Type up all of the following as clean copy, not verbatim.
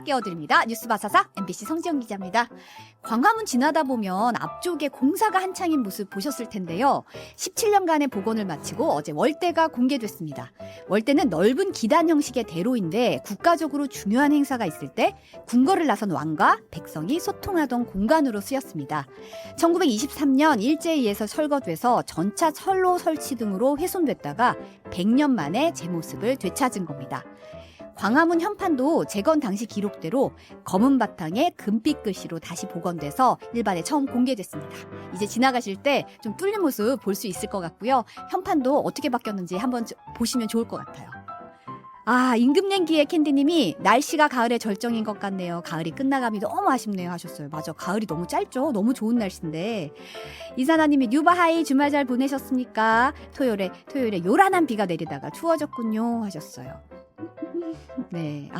바사삭 깨워드립니다. 뉴스 바사삭 MBC 성지영 기자입니다. 광화문 지나다 보면 앞쪽에 공사가 한창인 모습 보셨을 텐데요. 17년간의 복원을 마치고 어제 월대가 공개됐습니다. 월대는 넓은 기단 형식의 대로인데 국가적으로 중요한 행사가 있을 때 궁궐을 나선 왕과 백성이 소통하던 공간으로 쓰였습니다. 1923년 일제에 의해서 철거돼서 전차 철로 설치 등으로 훼손됐다가 100년 만에 제 모습을 되찾은 겁니다. 광화문 현판도 재건 당시 기록대로 검은 바탕에 금빛 글씨로 다시 복원돼서 일반에 처음 공개됐습니다. 이제 지나가실 때 좀 뚫린 모습 볼 수 있을 것 같고요. 현판도 어떻게 바뀌었는지 한번 보시면 좋을 것 같아요. 임금냉기의 캔디님이 날씨가 가을의 절정인 것 같네요. 가을이 끝나감이 너무 아쉽네요 하셨어요. 맞아, 가을이 너무 짧죠. 너무 좋은 날씨인데. 이사나님이 뉴바하이 주말 잘 보내셨습니까? 토요일에 요란한 비가 내리다가 추워졌군요 하셨어요. 네,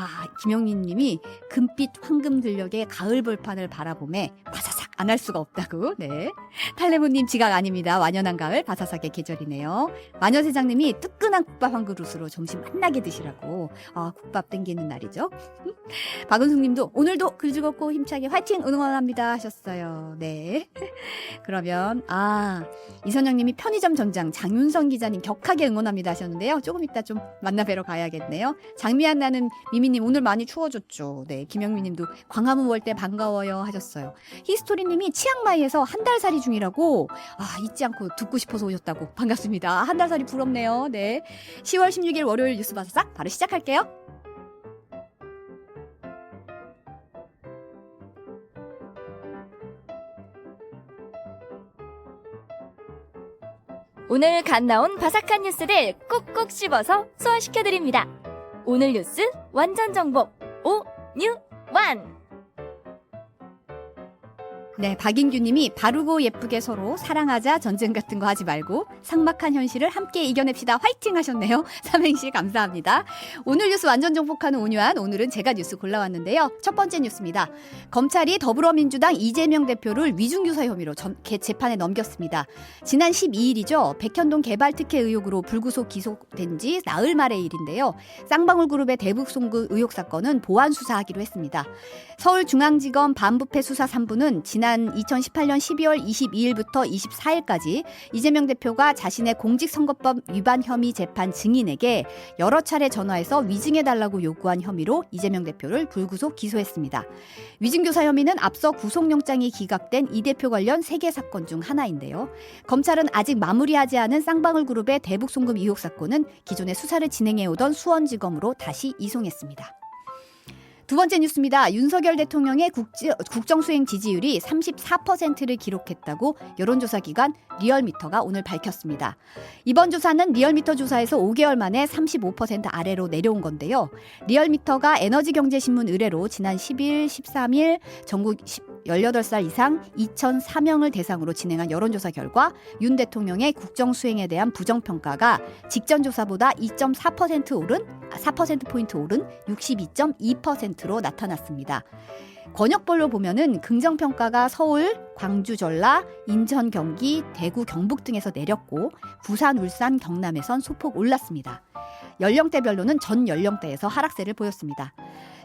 김영민 님이 금빛 황금 들녘의 가을 벌판을 바라보며 바사삭 안 할 수가 없다고. 네. 탈레모님 지각 아닙니다. 완연한 가을 바사삭의 계절이네요. 마녀세장님이 뜨끈한 국밥 한 그릇으로 점심 맛나게 드시라고. 국밥 땡기는 날이죠. 박은숙 님도 오늘도 글 즐겁고 힘차게 화이팅 응원합니다 하셨어요. 네. 그러면 이선영 님이 편의점 전장 장윤성 기자님 격하게 응원합니다 하셨는데요. 조금 이따 좀 만나 뵈러 가야겠네요. 장미한 나는 미미님 오늘 많이 추워졌죠. 네, 김영미님도 광화문 월대 반가워요 하셨어요. 히스토리님이 치앙마이에서 한 달 살이 중이라고 잊지 않고 듣고 싶어서 오셨다고. 반갑습니다. 한 달 살이 부럽네요. 네, 10월 16일 월요일 뉴스 바사삭 바로 시작할게요. 오늘 갓 나온 바삭한 뉴스를 꾹꾹 씹어서 소화시켜드립니다. 오늘 뉴스 완전 정복 오뉴완. 네, 박인규님이 바르고 예쁘게 서로 사랑하자, 전쟁 같은 거 하지 말고 삭막한 현실을 함께 이겨냅시다. 화이팅 하셨네요. 삼행시 감사합니다. 오늘 뉴스 완전 정복하는 온유한, 오늘은 제가 뉴스 골라왔는데요. 첫 번째 뉴스입니다. 검찰이 더불어민주당 이재명 대표를 위중교사 혐의로 재판에 넘겼습니다. 지난 12일이죠. 백현동 개발특혜 의혹으로 불구속 기소된 지 나흘 말의 일인데요. 쌍방울그룹의 대북송금 의혹 사건은 보안 수사하기로 했습니다. 서울중앙지검 반부패 수사 3부는 지난 2018년 12월 22일부터 24일까지 이재명 대표가 자신의 공직선거법 위반 혐의 재판 증인에게 여러 차례 전화해서 위증해달라고 요구한 혐의로 이재명 대표를 불구속 기소했습니다. 위증교사 혐의는 앞서 구속영장이 기각된 이 대표 관련 3개 사건 중 하나인데요. 검찰은 아직 마무리하지 않은 쌍방울그룹의 대북송금 의혹 사건은 기존에 수사를 진행해오던 수원지검으로 다시 이송했습니다. 두 번째 뉴스입니다. 윤석열 대통령의 국정수행 지지율이 34%를 기록했다고 여론조사 기관 리얼미터가 오늘 밝혔습니다. 이번 조사는 리얼미터 조사에서 5개월 만에 35% 아래로 내려온 건데요. 리얼미터가 에너지경제신문 의뢰로 지난 10일, 13일 전국 18살 이상 2,004명을 대상으로 진행한 여론조사 결과 윤 대통령의 국정수행에 대한 부정평가가 직전 조사보다 4%포인트 오른 62.2%로 나타났습니다. 권역별로 보면은 긍정평가가 서울, 광주, 전라, 인천, 경기, 대구, 경북 등에서 내렸고 부산, 울산, 경남에선 소폭 올랐습니다. 연령대별로는 전 연령대에서 하락세를 보였습니다.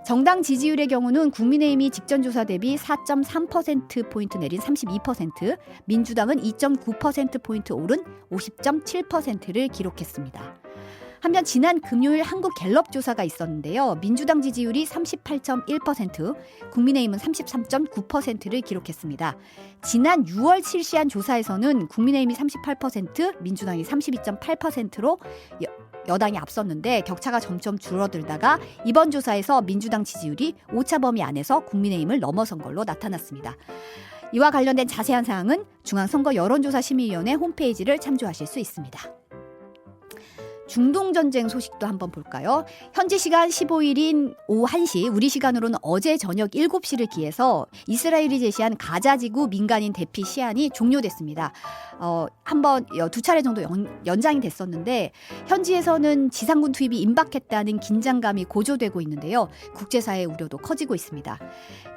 정당 지지율의 경우는 국민의힘이 직전 조사 대비 4.3%포인트 내린 32%, 민주당은 2.9%포인트 오른 50.7%를 기록했습니다. 한편 지난 금요일 한국 갤럽 조사가 있었는데요. 민주당 지지율이 38.1%, 국민의힘은 33.9%를 기록했습니다. 지난 6월 실시한 조사에서는 국민의힘이 38%, 민주당이 32.8%로 여당이 앞섰는데 격차가 점점 줄어들다가 이번 조사에서 민주당 지지율이 오차 범위 안에서 국민의힘을 넘어선 걸로 나타났습니다. 이와 관련된 자세한 사항은 중앙선거 여론조사심의위원회 홈페이지를 참조하실 수 있습니다. 중동전쟁 소식도 한번 볼까요? 현지 시간 15일인 오후 1시, 우리 시간으로는 어제 저녁 7시를 기해서 이스라엘이 제시한 가자지구 민간인 대피 시한이 종료됐습니다. 한번 2차례 정도 연장이 됐었는데 현지에서는 지상군 투입이 임박했다는 긴장감이 고조되고 있는데요. 국제사회의 우려도 커지고 있습니다.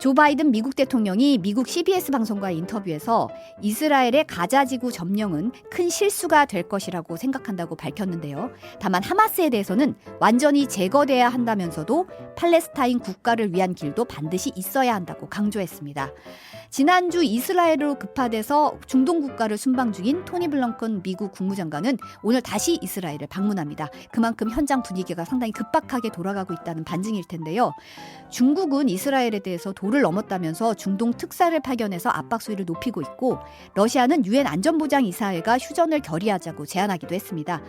조 바이든 미국 대통령이 미국 CBS 방송과의 인터뷰에서 이스라엘의 가자지구 점령은 큰 실수가 될 것이라고 생각한다고 밝혔는데요. 다만 하마스에 대해서는 완전히 제거돼야 한다면서도 팔레스타인 국가를 위한 길도 반드시 있어야 한다고 강조했습니다. 지난주 이스라엘로 급파돼서 중동 국가를 순방 중인 토니 블렁컨 미국 국무장관은 오늘 다시 이스라엘을 방문합니다. 그만큼 현장 분위기가 상당히 급박하게 돌아가고 있다는 반증일 텐데요. 중국은 이스라엘에 대해서 도를 넘었다면서 중동 특사를 파견해서 압박 수위를 높이고 있고, 러시아는 유엔 안전보장이사회가 휴전을 결의하자고 제안하기도 했습니다.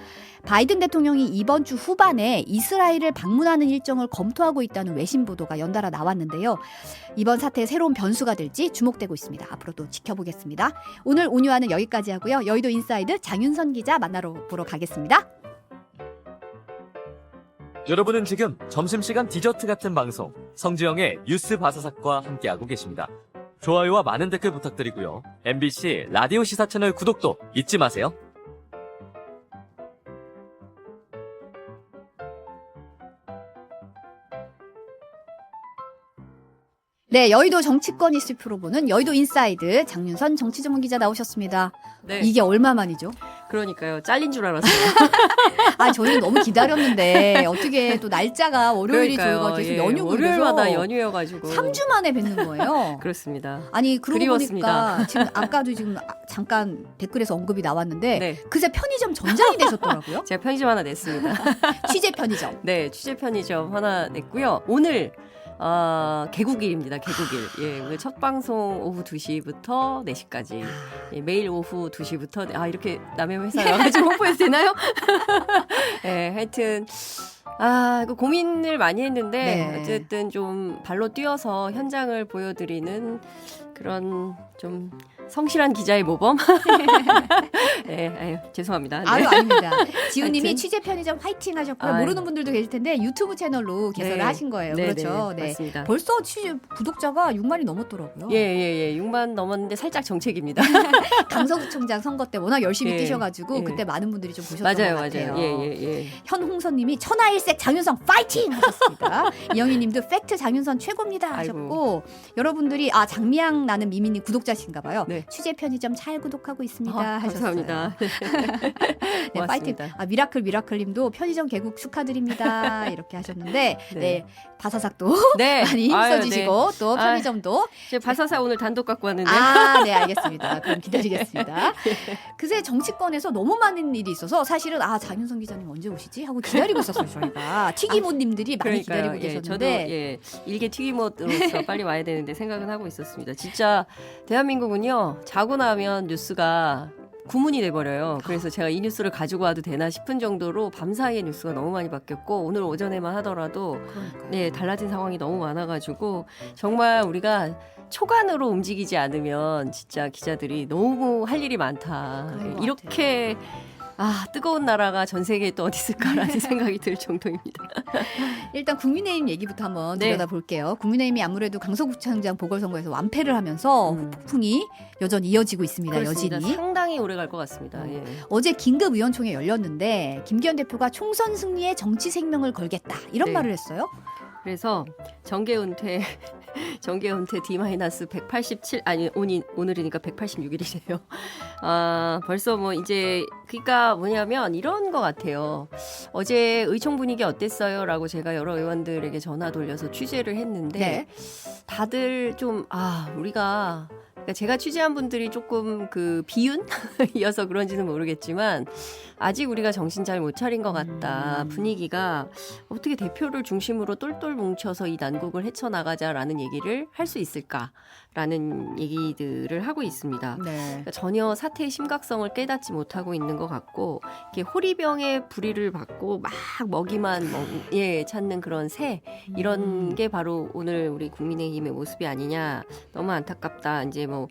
바이든 대통령이 이번 주 후반에 이스라엘을 방문하는 일정을 검토하고 있다는 외신 보도가 연달아 나왔는데요. 이번 사태의 새로운 변수가 될지 주목되고 있습니다. 앞으로도 지켜보겠습니다. 오늘 온유화는 여기까지 하고요. 여의도 인사이드 장윤선 기자 만나러 보러 가겠습니다. 여러분은 지금 점심시간 디저트 같은 방송 성지영의 뉴스 바사삭과 함께하고 계십니다. 좋아요와 많은 댓글 부탁드리고요. MBC 라디오 시사 채널 구독도 잊지 마세요. 네, 여의도 정치권 이슈 프로 보는 여의도 인사이드 장윤선 정치전문 기자 나오셨습니다. 네. 이게 얼마 만이죠? 그러니까요. 잘린 줄 알았어요. 아, 저는 너무 기다렸는데 어떻게 또 날짜가 월요일이 그러니까요. 계속 예, 연휴고 월요일마다 이래서 연휴여가지고 3주 만에 뵙는 거예요. 그렇습니다. 아니, 그러고 그리웠습니다. 보니까 지금 아까도 지금 잠깐 댓글에서 언급이 나왔는데 네. 그새 편의점 전장이 되셨더라고요. 제가 편의점 하나 냈습니다. 취재 편의점. 네, 취재 편의점 하나 냈고요. 오늘 개국일입니다. 개국일. 예, 오늘 첫 방송 오후 2시부터 4시까지. 예, 매일 오후 2시부터 이렇게 남의 회사에 와가지고 홍보해도 되나요? 예, 하여튼 이거 고민을 많이 했는데 네. 어쨌든 좀 발로 뛰어서 현장을 보여드리는 그런 좀 성실한 기자의 모범. 네, 죄송합니다. 네. 아유, 아닙니다. 지우님이 하여튼. 취재 편의점 화이팅 하셨고요. 아유. 모르는 분들도 계실 텐데 유튜브 채널로 개설을 네. 하신 거예요. 네, 그렇죠. 네, 맞습니다. 벌써 취재 구독자가 6만이 넘었더라고요. 예. 6만 넘었는데 살짝 정책입니다. 강서구청장 선거 때 워낙 열심히 예, 뛰셔가지고 예. 그때 많은 분들이 좀 보셨던 것 같아요. 예. 현홍선님이 천하일색 장윤선 파이팅 하셨습니다. 이영희님도 팩트 장윤선 최고입니다 하셨고, 아이고. 여러분들이 장미향 나는 미미님 구독자신가봐요. 네. 취재 편의점 잘 구독하고 있습니다 하셨어요. 감사합니다. 네, 파이팅. 고맙습니다. 미라클님도 편의점 개국 축하드립니다 이렇게 하셨는데, 네. 네, 바사삭도 네. 많이 아유, 힘써주시고 네. 또 편의점도 제가 바사사 오늘 단독 갖고 왔는데. 네, 알겠습니다. 그럼 기다리겠습니다. 그새 정치권에서 너무 많은 일이 있어서 사실은 장윤선 기자님 언제 오시지 하고 기다리고 있었어요. 저희가 튀기모님들이 많이 기다리고 저도 계셨는데 일개 튀기모로서 빨리 와야 되는데 생각은 하고 있었습니다. 진짜 대한민국은요, 자고 나면 뉴스가 구문이 돼버려요. 그래서 제가 이 뉴스를 가지고 와도 되나 싶은 정도로 밤사이에 뉴스가 너무 많이 바뀌었고, 오늘 오전에만 하더라도 그러니까요. 네, 달라진 상황이 너무 많아가지고 정말 우리가 초간으로 움직이지 않으면 진짜 기자들이 너무 할 일이 많다. 그런 것 이렇게 뜨거운 나라가 전 세계에 또 어디 있을까라는 생각이 들 정도입니다. 일단 국민의힘 얘기부터 한번 네. 들여다볼게요. 국민의힘이 아무래도 강서구청장 보궐선거에서 완패를 하면서 폭풍이 여전히 이어지고 있습니다. 그렇습니다. 여진이. 상당히 오래 갈 것 같습니다. 예. 어제 긴급 의원총회 열렸는데 김기현 대표가 총선 승리에 정치 생명을 걸겠다 이런 네. 말을 했어요. 그래서 정계 은퇴 D-187 오늘이니까 186일이래요. 벌써 뭐 이제 그러니까 뭐냐면 이런 것 같아요. 어제 의총 분위기 어땠어요라고 제가 여러 의원들에게 전화 돌려서 취재를 했는데 네. 다들 좀 우리가 그러니까 제가 취재한 분들이 조금 그 비윤이어서 그런지는 모르겠지만 아직 우리가 정신 잘 못 차린 것 같다. 분위기가 어떻게 대표를 중심으로 똘똘 뭉쳐서 이 난국을 헤쳐나가자라는 얘기를 할 수 있을까라는 얘기들을 하고 있습니다. 네. 그러니까 전혀 사태의 심각성을 깨닫지 못하고 있는 것 같고 이렇게 호리병에 불이를 받고 막 먹이만 찾는 그런 새 이런 게 바로 오늘 우리 국민의힘의 모습이 아니냐. 너무 안타깝다. 이제 뭐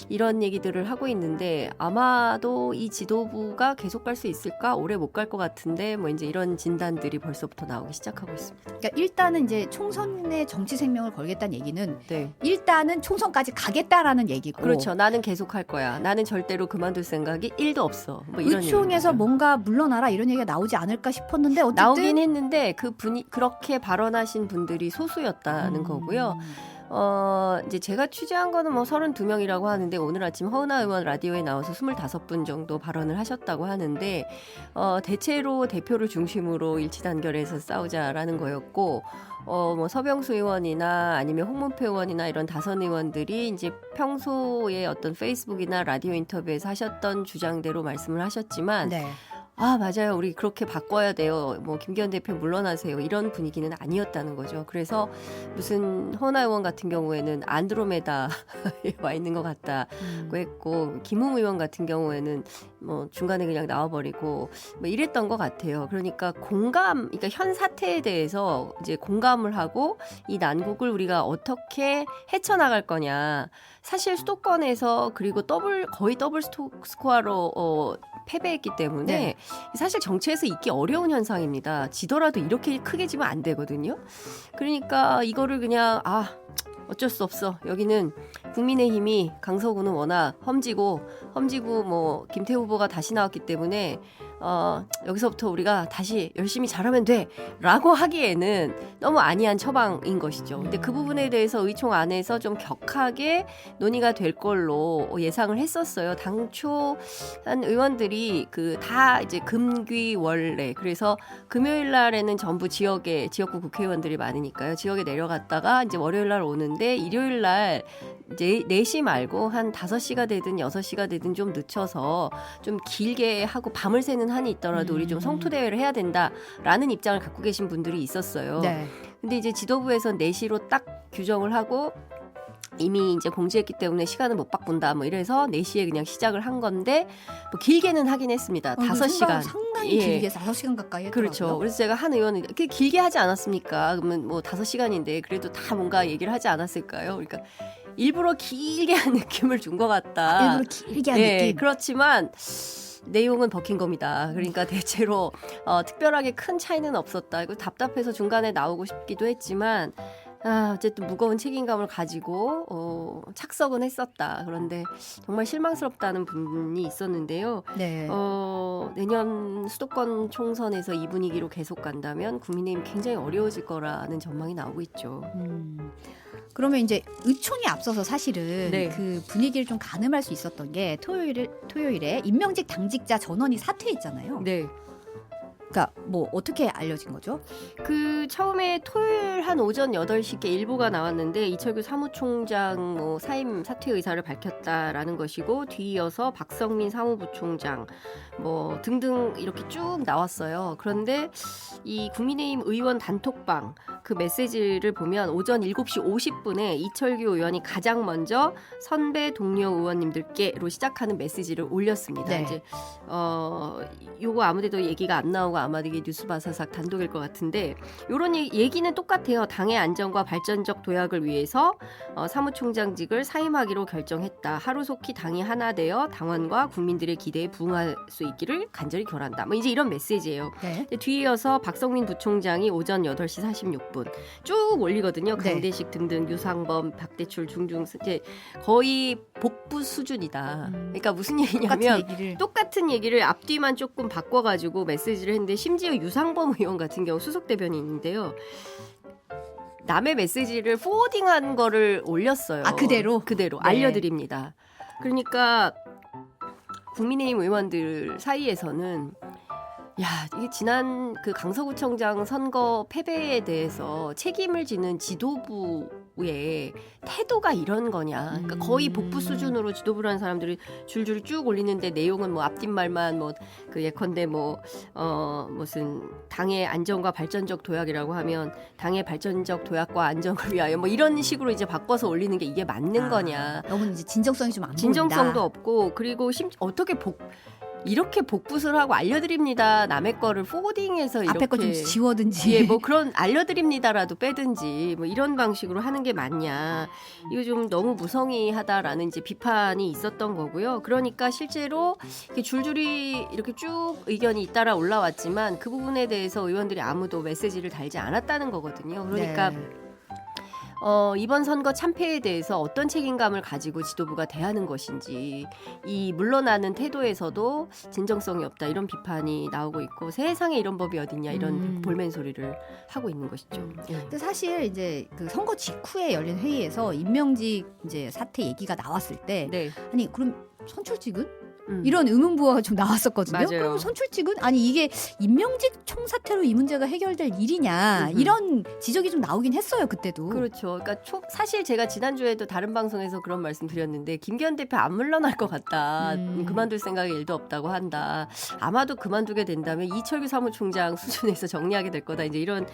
이런 얘기들을 하고 있는데 아마도 이 지도부가 계속 갈 수 있을까? 오래 못 갈 것 같은데 뭐 이제 이런 진단들이 벌써부터 나오기 시작하고 있습니다. 그러니까 일단은 이제 총선에 정치 생명을 걸겠다는 얘기는 네. 일단은 총선까지 가겠다라는 얘기고. 그렇죠. 나는 계속 할 거야. 나는 절대로 그만둘 생각이 1도 없어. 뭐 이런 의총에서 얘기입니다. 뭔가 물러나라 이런 얘기가 나오지 않을까 싶었는데 어쨌든 나오긴 했는데 그렇게 발언하신 분들이 소수였다는 거고요. 이제 제가 취재한 거는 뭐 32명이라고 하는데 오늘 아침 허은하 의원 라디오에 나와서 25분 정도 발언을 하셨다고 하는데 대체로 대표를 중심으로 일치단결해서 싸우자라는 거였고 뭐 서병수 의원이나 아니면 홍문표 의원이나 이런 다선 의원들이 이제 평소에 어떤 페이스북이나 라디오 인터뷰에서 하셨던 주장대로 말씀을 하셨지만 네. 아, 맞아요. 우리 그렇게 바꿔야 돼요. 뭐 김기현 대표 물러나세요. 이런 분위기는 아니었다는 거죠. 그래서 무슨 허은하 의원 같은 경우에는 안드로메다에 와 있는 것 같다고 했고 김웅 의원 같은 경우에는 뭐 중간에 그냥 나와버리고 뭐 이랬던 것 같아요. 그러니까 그러니까 현 사태에 대해서 이제 공감을 하고 이 난국을 우리가 어떻게 헤쳐나갈 거냐. 사실 수도권에서 그리고 거의 더블 스코어로 패배했기 때문에 네. 사실 정치에서 있기 어려운 현상입니다. 지더라도 이렇게 크게 지면 안 되거든요. 그러니까 이거를 그냥 어쩔 수 없어. 여기는 국민의힘이 강서구는 워낙 험지고 뭐 김태우 후보가 다시 나왔기 때문에 여기서부터 우리가 다시 열심히 잘하면 돼라고 하기에는 너무 안이한 처방인 것이죠. 근데 그 부분에 대해서 의총 안에서 좀 격하게 논의가 될 걸로 예상을 했었어요. 당초 한 의원들이 다 이제 금귀월내 그래서 금요일 날에는 전부 지역구 국회의원들이 많으니까요. 지역에 내려갔다가 이제 월요일 날 오는데 일요일 날 이제 4시 말고 한 5시가 되든 6시가 되든 좀 늦춰서 좀 길게 하고 밤을 새는 한이 있더라도 우리 좀 성투대회를 해야 된다라는 입장을 갖고 계신 분들이 있었어요. 네. 근데 이제 지도부에서 4시로 딱 규정을 하고 이미 이제 공지했기 때문에 시간을 못 바꾼다 뭐 이래서 4시에 그냥 시작을 한 건데 뭐 길게는 하긴 했습니다. 5시간. 상당히 길게 5시간 가까이 했더라고요. 그렇죠. 그래서 제가 한 의원은 이렇게 길게 하지 않았습니까? 그러면 뭐 5시간인데 그래도 다 뭔가 얘기를 하지 않았을까요? 그러니까 일부러 길게 한 느낌을 준 것 같다. 일부러 길게 한 느낌. 그렇지만 내용은 버킹검이다. 그러니까 대체로 특별하게 큰 차이는 없었다. 이거 답답해서 중간에 나오고 싶기도 했지만 어쨌든 무거운 책임감을 가지고 착석은 했었다. 그런데 정말 실망스럽다는 분이 있었는데요. 네. 내년 수도권 총선에서 이 분위기로 계속 간다면 국민의힘 굉장히 어려워질 거라는 전망이 나오고 있죠. 그러면 이제 의총이 앞서서 사실은 네. 그 분위기를 좀 가늠할 수 있었던 게 토요일에 임명직 당직자 전원이 사퇴했잖아요. 네. 그러니까 뭐 어떻게 알려진 거죠? 처음에 토요일 한 오전 8시께 일보가 나왔는데 이철규 사무총장 뭐 사임 사퇴 의사를 밝혔다라는 것이고 뒤이어서 박성민 사무부총장 뭐 등등 이렇게 쭉 나왔어요. 그런데 이 국민의힘 의원 단톡방 그 메시지를 보면 오전 7시 50분에 이철규 의원이 가장 먼저 선배 동료 의원님들께로 시작하는 메시지를 올렸습니다. 네. 이제 요거 아무데도 얘기가 안 나오고 아마 이게 뉴스바사삭 단독일 것 같은데 이런 얘기는 똑같아요. 당의 안전과 발전적 도약을 위해서 사무총장직을 사임하기로 결정했다. 하루속히 당이 하나 되어 당원과 국민들의 기대에 부응할 수 있기를 간절히 결한다. 뭐 이제 이런 메시지예요. 네. 뒤이어서 박성민 부총장이 오전 8시 46분 쭉 올리거든요. 네. 강대식 등등 유상범, 박대출 중중 이제 거의 복부 수준이다. 그러니까 무슨 얘기냐면 똑같은 얘기를 앞뒤만 조금 바꿔가지고 메시지를 했는데 심지어 유상범 의원 같은 경우 수석 대변인인데요. 남의 메시지를 포워딩한 거를 올렸어요. 그대로? 그대로 네. 알려드립니다. 그러니까 국민의힘 의원들 사이에서는 야, 이게 지난 그 강서구청장 선거 패배에 대해서 책임을 지는 지도부의 태도가 이런 거냐. 그러니까 거의 복부 수준으로 지도부라는 사람들이 줄줄 쭉 올리는데 내용은 뭐 앞뒷말만 뭐 그 예컨대 뭐 무슨 당의 안전과 발전적 도약이라고 하면 당의 발전적 도약과 안정을 위하여 뭐 이런 식으로 이제 바꿔서 올리는 게 이게 맞는 거냐. 너무 이제 진정성이 좀 안 보인다. 진정성도 없고 그리고 어떻게 이렇게 복붙을 하고 알려드립니다. 남의 거를 포워딩해서 이렇게 앞에 거 좀 지워든지. 예, 뭐 그런 알려드립니다라도 빼든지 뭐 이런 방식으로 하는 게 맞냐. 이거 좀 너무 무성의하다라는 이제 비판이 있었던 거고요. 그러니까 실제로 이렇게 줄줄이 이렇게 쭉 의견이 잇따라 올라왔지만 그 부분에 대해서 의원들이 아무도 메시지를 달지 않았다는 거거든요. 그러니까 네. 이번 선거 참패에 대해서 어떤 책임감을 가지고 지도부가 대하는 것인지, 이 물러나는 태도에서도 진정성이 없다 이런 비판이 나오고 있고, 세상에 이런 법이 어딨냐 이런 볼멘 소리를 하고 있는 것이죠. 근데 사실 이제 그 선거 직후에 열린 회의에서 임명직 이제 사태 얘기가 나왔을 때 네. 아니 그럼 선출직은? 이런 의문부호가 좀 나왔었거든요. 맞아요. 그럼 선출직은? 아니 이게 임명직 총사태로 이 문제가 해결될 일이냐 이런 지적이 좀 나오긴 했어요. 그때도. 그렇죠. 그러니까 사실 제가 지난주에도 다른 방송에서 그런 말씀 드렸는데, 김기현 대표 안 물러날 것 같다. 그만둘 생각이 일도 없다고 한다. 아마도 그만두게 된다면 이철규 사무총장 수준에서 정리하게 될 거다. 이제 이런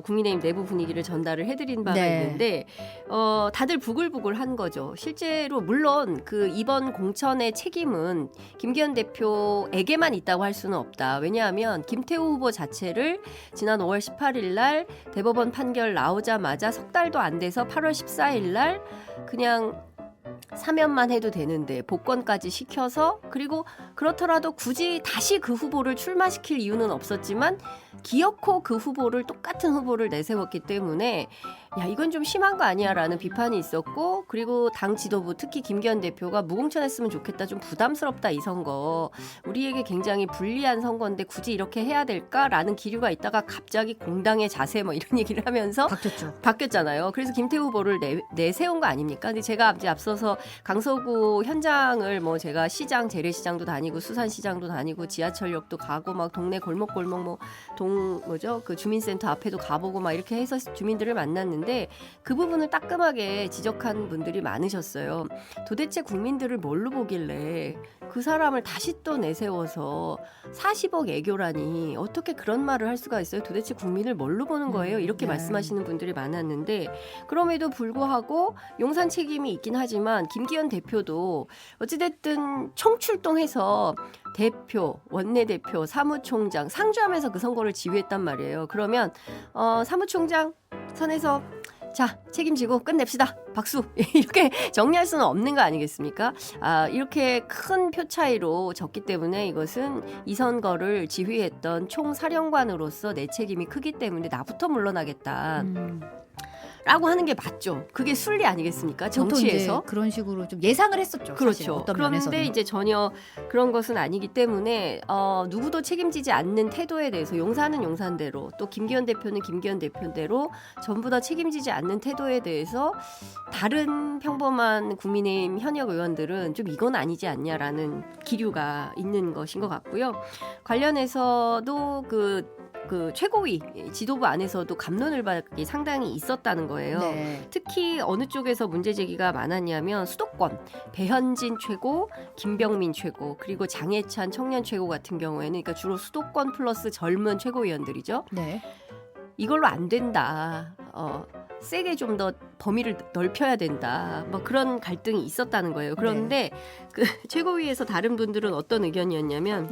국민의힘 내부 분위기를 전달을 해드린 바가 네. 있는데, 다들 부글부글한 거죠. 실제로 물론 그 이번 공천의 책임은 김기현 대표에게만 있다고 할 수는 없다. 왜냐하면 김태우 후보 자체를 지난 5월 18일 날 대법원 판결 나오자마자 석 달도 안 돼서 8월 14일 날 그냥 사면만 해도 되는데 복권까지 시켜서, 그리고 그렇더라도 굳이 다시 그 후보를 출마시킬 이유는 없었지만 기어코 그 후보를, 똑같은 후보를 내세웠기 때문에 야 이건 좀 심한 거 아니야 라는 비판이 있었고, 그리고 당 지도부 특히 김기현 대표가 무공천했으면 좋겠다, 좀 부담스럽다 이 선거, 우리에게 굉장히 불리한 선거인데 굳이 이렇게 해야 될까라는 기류가 있다가 갑자기 공당의 자세 뭐 이런 얘기를 하면서 바뀌었잖아요. 그래서 김태우 후보를 내세운 거 아닙니까? 근데 제가 이제 앞서서 강서구 현장을 뭐 제가 시장, 재래시장도 다니고 수산시장도 다니고 지하철역도 가고 막 동네 골목골목 뭐 그 주민센터 앞에도 가보고 막 이렇게 해서 주민들을 만났는데, 그 부분을 따끔하게 지적한 분들이 많으셨어요. 도대체 국민들을 뭘로 보길래 그 사람을 다시 또 내세워서 40억 애교라니 어떻게 그런 말을 할 수가 있어요? 도대체 국민을 뭘로 보는 거예요? 이렇게 말씀하시는 분들이 많았는데, 그럼에도 불구하고 용산 책임이 있긴 하지만 김기현 대표도 어찌됐든 총출동해서 대표, 원내대표, 사무총장 상주하면서 그 선거를 지휘했단 말이에요. 그러면 사무총장 선에서 자 책임지고 끝냅시다 박수 이렇게 정리할 수는 없는 거 아니겠습니까? 이렇게 큰 표 차이로 졌기 때문에 이것은 이 선거를 지휘했던 총사령관으로서 내 책임이 크기 때문에 나부터 물러나겠다 라고 하는 게 맞죠. 그게 순리 아니겠습니까? 정치에서. 그런 식으로 좀 예상을 했었죠. 그렇죠. 사실 어떤 그런데 면에서는. 이제 전혀 그런 것은 아니기 때문에 누구도 책임지지 않는 태도에 대해서 용산은 용산대로, 또 김기현 대표는 김기현 대표대로 전부 다 책임지지 않는 태도에 대해서 다른 평범한 국민의힘 현역 의원들은 좀 이건 아니지 않냐라는 기류가 있는 것인 것 같고요. 관련해서도 그 최고위 지도부 안에서도 갑론을박이 상당히 있었다는 거예요. 네. 특히 어느 쪽에서 문제 제기가 많았냐면 수도권 배현진 최고, 김병민 최고, 그리고 장해찬 청년 최고 같은 경우에는, 그러니까 주로 수도권 플러스 젊은 최고위원들이죠. 네. 이걸로 안 된다. 세게 좀 더 범위를 넓혀야 된다. 뭐 그런 갈등이 있었다는 거예요. 그런데 그 최고위에서 다른 분들은 어떤 의견이었냐면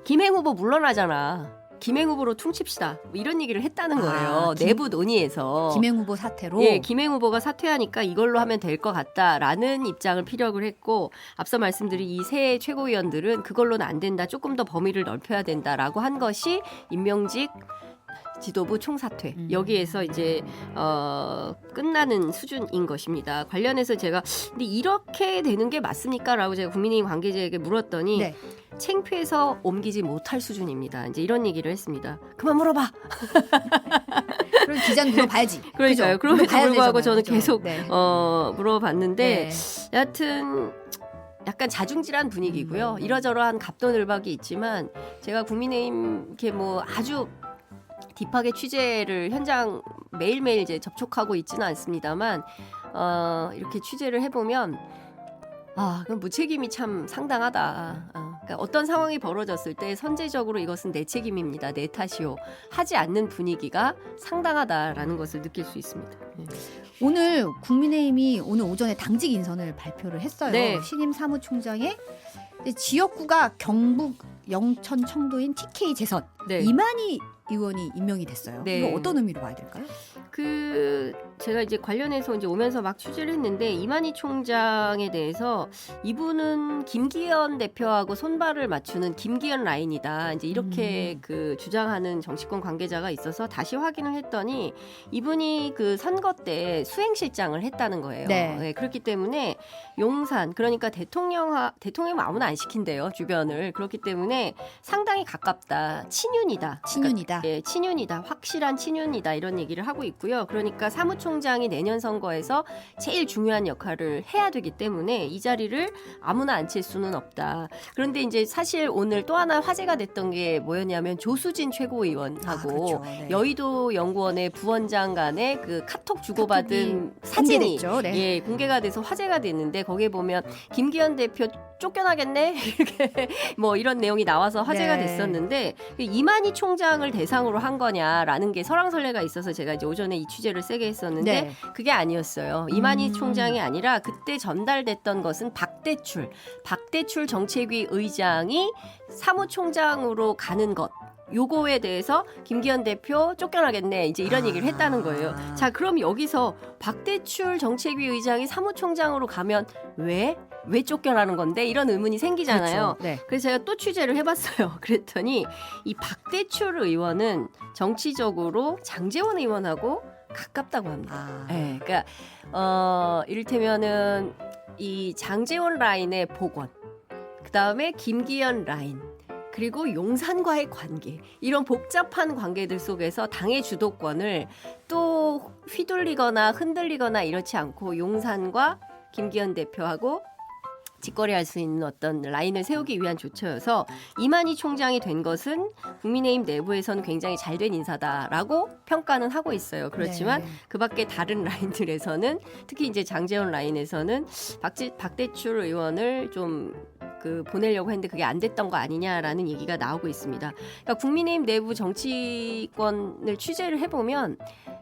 김행 후보 물러나잖아. 김행 후보로 퉁칩시다. 뭐 이런 얘기를 했다는 거예요. 내부 논의에서. 김행 후보 사태로. 예, 김행 후보가 사퇴하니까 이걸로 하면 될 것 같다라는 입장을 피력을 했고, 앞서 말씀드린 이 세 최고위원들은 그걸로는 안 된다. 조금 더 범위를 넓혀야 된다라고 한 것이 임명직 지도부 총사퇴, 여기에서 이제 끝나는 수준인 것입니다. 관련해서 제가 근데 이렇게 되는 게 맞습니까? 라고 제가 국민의힘 관계자에게 물었더니 네. 창피해서 옮기지 못할 수준입니다. 이제 이런 얘기를 했습니다. 그만 물어봐. 그럼 기자는 물어봐야지. 그러니까요. 그럼에도 불구하고 저는 계속 네. 물어봤는데, 네. 여하튼 약간 자중질환 분위기고요. 이러저러한 갑론을박이 있지만 제가 국민의힘 이렇게 뭐 아주 딥하게 취재를 현장 매일매일 이제 접촉하고 있지는 않습니다만 이렇게 취재를 해보면 그럼 무책임이 참 상당하다. 그러니까 어떤 상황이 벌어졌을 때 선제적으로 이것은 내 책임입니다. 내 탓이요. 하지 않는 분위기가 상당하다라는 것을 느낄 수 있습니다. 오늘 국민의힘이 오늘 오전에 당직 인선을 발표를 했어요. 네. 신임 사무총장의 지역구가 경북 영천 청도인 TK 재선 네. 이만희 의원이 임명이 됐어요. 네. 이거 어떤 의미로 봐야 될까요? 제가 이제 관련해서 이제 오면서 막 취재를 했는데 이만희 총장에 대해서 이분은 김기현 대표하고 손발을 맞추는 김기현 라인이다. 이제 이렇게 그 주장하는 정치권 관계자가 있어서 다시 확인을 했더니 이분이 그 선거 때 수행실장을 했다는 거예요. 네. 그렇기 때문에 용산 그러니까 대통령 아무나 안 시킨대요 주변을. 그렇기 때문에 상당히 가깝다. 친윤이다. 친윤이다. 예, 친윤이다. 확실한 친윤이다. 이런 얘기를 하고 있고요. 그러니까 사무총장이 내년 선거에서 제일 중요한 역할을 해야 되기 때문에 이 자리를 아무나 앉힐 수는 없다. 그런데 이제 사실 오늘 또 하나 화제가 됐던 게 뭐였냐면 조수진 최고위원하고 그렇죠. 네. 여의도 연구원의 부원장 간의 그 카톡 주고받은 카톡이 사진이 공개됐죠. 네. 예, 공개가 돼서 화제가 됐는데 거기에 보면 김기현 대표 쫓겨나겠네 이렇게 뭐 이런 내용이 나와서 화제가 네. 됐었는데 이만희 총장을 대상으로 한 거냐라는 게 설왕설래가 있어서 제가 이제 오전에 이 취재를 세게 했었는데 네. 그게 아니었어요. 이만희 총장이 아니라 그때 전달됐던 것은 박대출 정책위 의장이 사무총장으로 가는 것. 요거에 대해서 김기현 대표 쫓겨나겠네 이제 이런 얘기를 했다는 거예요. 자, 그럼 여기서 박대출 정책위 의장이 사무총장으로 가면 왜 쫓겨나는 건데 이런 의문이 생기잖아요. 그렇죠. 네. 그래서 제가 또 취재를 해봤어요. 그랬더니 이 박대출 의원은 정치적으로 장제원 의원하고 가깝다고 합니다. 네, 그러니까 이를테면은 이 장제원 라인의 복원, 그 다음에 김기현 라인. 그리고 용산과의 관계 이런 복잡한 관계들 속에서 당의 주도권을 또 휘둘리거나 흔들리거나 이렇지 않고 용산과 김기현 대표하고 직거래할 수 있는 어떤 라인을 세우기 위한 조처여서 이만희 총장이 된 것은 국민의힘 내부에서는 굉장히 잘된 인사다라고 평가는 하고 있어요. 그렇지만 네. 그밖에 다른 라인들에서는 특히 이제 장제원 라인에서는 박대출 의원을 좀 보내려고 했는데 그게 안 됐던 거 아니냐라는 얘기가 나오고 있습니다. 그러니까 국민의힘 내부 정치권을 취재를 해보면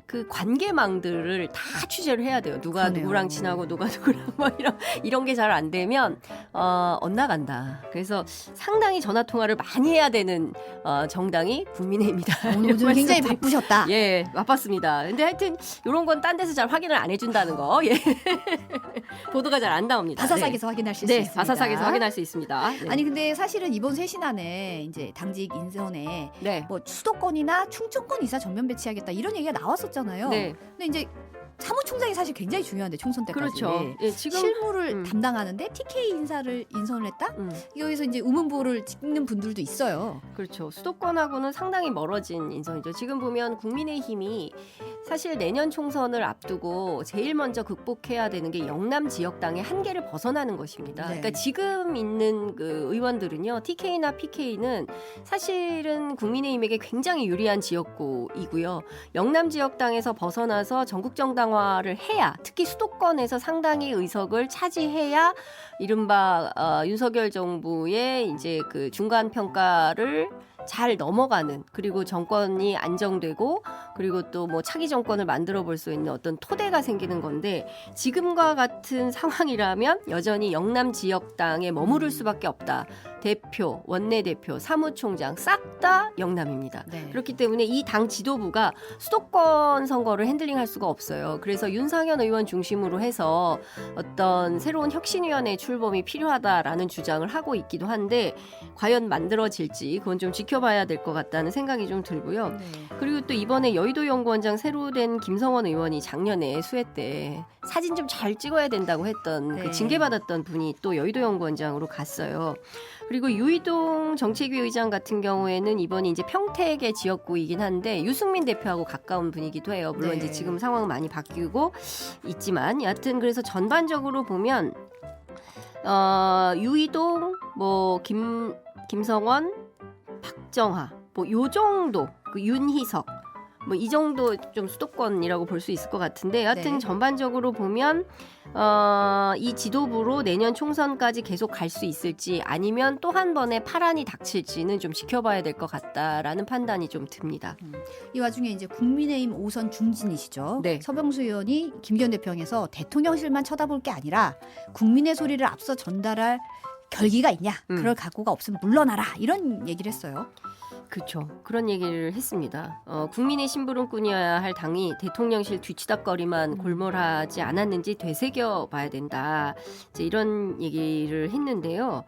그 관계망들을 다 취재를 해야 돼요. 누가 그러네요. 누구랑 친하고 누가 누구랑 뭐 이런 게 잘 안 되면 엇나간다. 그래서 상당히 전화 통화를 많이 해야 되는 정당이 국민의힘이다. 오늘 이런 굉장히 말씀드리- 바쁘셨다. 예, 바빴습니다. 근데 하여튼 이런 건 딴 데서 잘 확인을 안 해준다는 거. 예. 보도가 잘 안 나옵니다. 바사삭에서 확인하실 수 네, 있습니다. 바사삭에서 확인할 수 있습니다. 네. 아니 근데 사실은 이번 쇄신안에 이제 당직 인선에 네. 뭐 수도권이나 충청권 이사 전면 배치하겠다 이런 얘기가 나왔었잖아요. 네. 근데 이제 사무총장이 사실 굉장히 중요한데 총선 때까지 그렇죠. 예, 지금 실무를 담당하는데 TK 인사를 인선을 했다? 여기서 이제 우문보를 찍는 분들도 있어요. 그렇죠. 수도권하고는 상당히 멀어진 인선이죠. 지금 보면 국민의힘이 사실 내년 총선을 앞두고 제일 먼저 극복해야 되는 게 영남 지역당의 한계를 벗어나는 것입니다. 네. 그러니까 지금 있는 그 의원들은요, TK나 PK는 사실은 국민의힘에게 굉장히 유리한 지역구이고요. 영남 지역당에서 벗어나서 전국 정당화를 해야, 특히 수도권에서 상당히 의석을 차지해야 이른바 윤석열 정부의 이제 그 중간 평가를 잘 넘어가는, 그리고 정권이 안정되고 그리고 또 뭐 차기 정권을 만들어 볼 수 있는 어떤 토대가 생기는 건데, 지금과 같은 상황이라면 여전히 영남 지역당에 머무를 수밖에 없다. 대표, 원내대표, 사무총장 싹 다 영남입니다. 네. 그렇기 때문에 이 당 지도부가 수도권 선거를 핸들링할 수가 없어요. 그래서 윤상현 의원 중심으로 해서 어떤 새로운 혁신위원회 출범이 필요하다라는 주장을 하고 있기도 한데, 과연 만들어질지 그건 좀 지켜봐야 될 것 같다는 생각이 좀 들고요. 네. 그리고 또 이번에 여의도 연구원장 새로 된 김성원 의원이 작년에 수회 때 사진 좀 잘 찍어야 된다고 했던 네. 그 징계받았던 분이 또 여의도 연구원장으로 갔어요. 그리고 유이동 정책위 의장 같은 경우에는 이번이 이제 평택의 지역구이긴 한데 유승민 대표하고 가까운 분이기도 해요. 물론 네. 이제 지금 상황은 많이 바뀌고 있지만, 여하튼 그래서 전반적으로 보면 유이동, 뭐 김성원, 박정하, 뭐 요 정도, 그 윤희석, 뭐 이 정도 좀 수도권이라고 볼 수 있을 것 같은데, 여하튼 네. 전반적으로 보면 이 지도부로 내년 총선까지 계속 갈 수 있을지, 아니면 또 한 번의 파란이 닥칠지는 좀 지켜봐야 될 것 같다라는 판단이 좀 듭니다. 이 와중에 이제 국민의힘 5선 중진이시죠. 네. 서병수 의원이 김기현 대표에서 대통령실만 쳐다볼 게 아니라 국민의 소리를 앞서 전달할 결기가 있냐, 그럴 각오가 없으면 물러나라, 이런 얘기를 했어요. 그렇죠. 그런 얘기를 했습니다. 국민의 심부름꾼이어야 할 당이 대통령실 뒤치다거리만 골몰하지 않았는지 되새겨 봐야 된다. 이제 이런 얘기를 했는데요.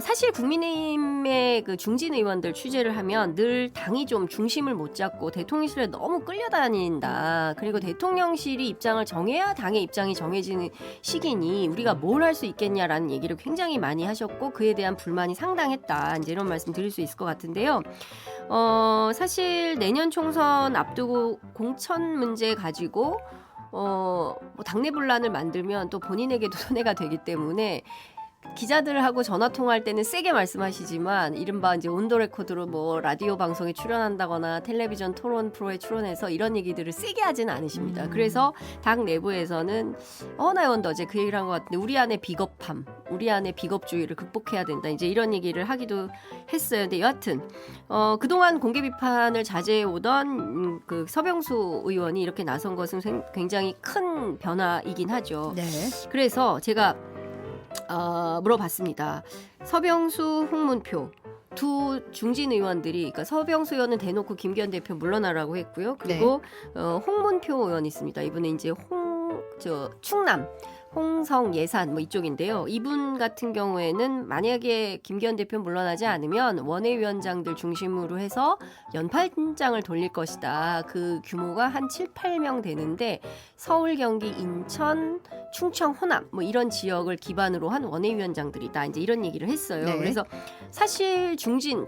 사실 국민의힘의 그 중진 의원들 취재를 하면 늘 당이 좀 중심을 못 잡고 대통령실에 너무 끌려다닌다. 그리고 대통령실이 입장을 정해야 당의 입장이 정해지는 시기니 우리가 뭘 할 수 있겠냐라는 얘기를 굉장히 많이 하셨고 그에 대한 불만이 상당했다. 이제 이런 말씀 드릴 수 있을 것 같은데요. 사실 내년 총선 앞두고 공천 문제 가지고 뭐 당내 분란을 만들면 또 본인에게도 손해가 되기 때문에 기자들하고 전화 통화할 때는 세게 말씀하시지만 이른바 이제 온더 레코드로 뭐 라디오 방송에 출연한다거나 텔레비전 토론 프로에 출연해서 이런 얘기들을 세게 하지는 않으십니다. 그래서 당 내부에서는 나 의원도 어제 그 얘기를 한 것 같은데 우리 안에 비겁함, 우리 안에 비겁주의를 극복해야 된다. 이제 이런 얘기를 하기도 했어요. 근데 여하튼 그동안 공개 비판을 자제해 오던 그 서병수 의원이 이렇게 나선 것은 굉장히 큰 변화이긴 하죠. 네. 그래서 제가 물어봤습니다. 서병수, 홍문표 두 중진 의원들이 그러니까 서병수 의원은 대놓고 김기현 대표 물러나라고 했고요. 그리고 홍문표 의원이 있습니다. 이분은 이제 충남 홍성 예산 뭐 이쪽인데요. 이분 같은 경우에는 만약에 김기현 대표 물러나지 않으면 원외위원장들 중심으로 해서 연판장을 돌릴 것이다. 그 규모가 한 7, 8명 되는데 서울, 경기, 인천, 충청, 호남 뭐 이런 지역을 기반으로 한 원외위원장들이다. 이제 이런 얘기를 했어요. 네. 그래서 사실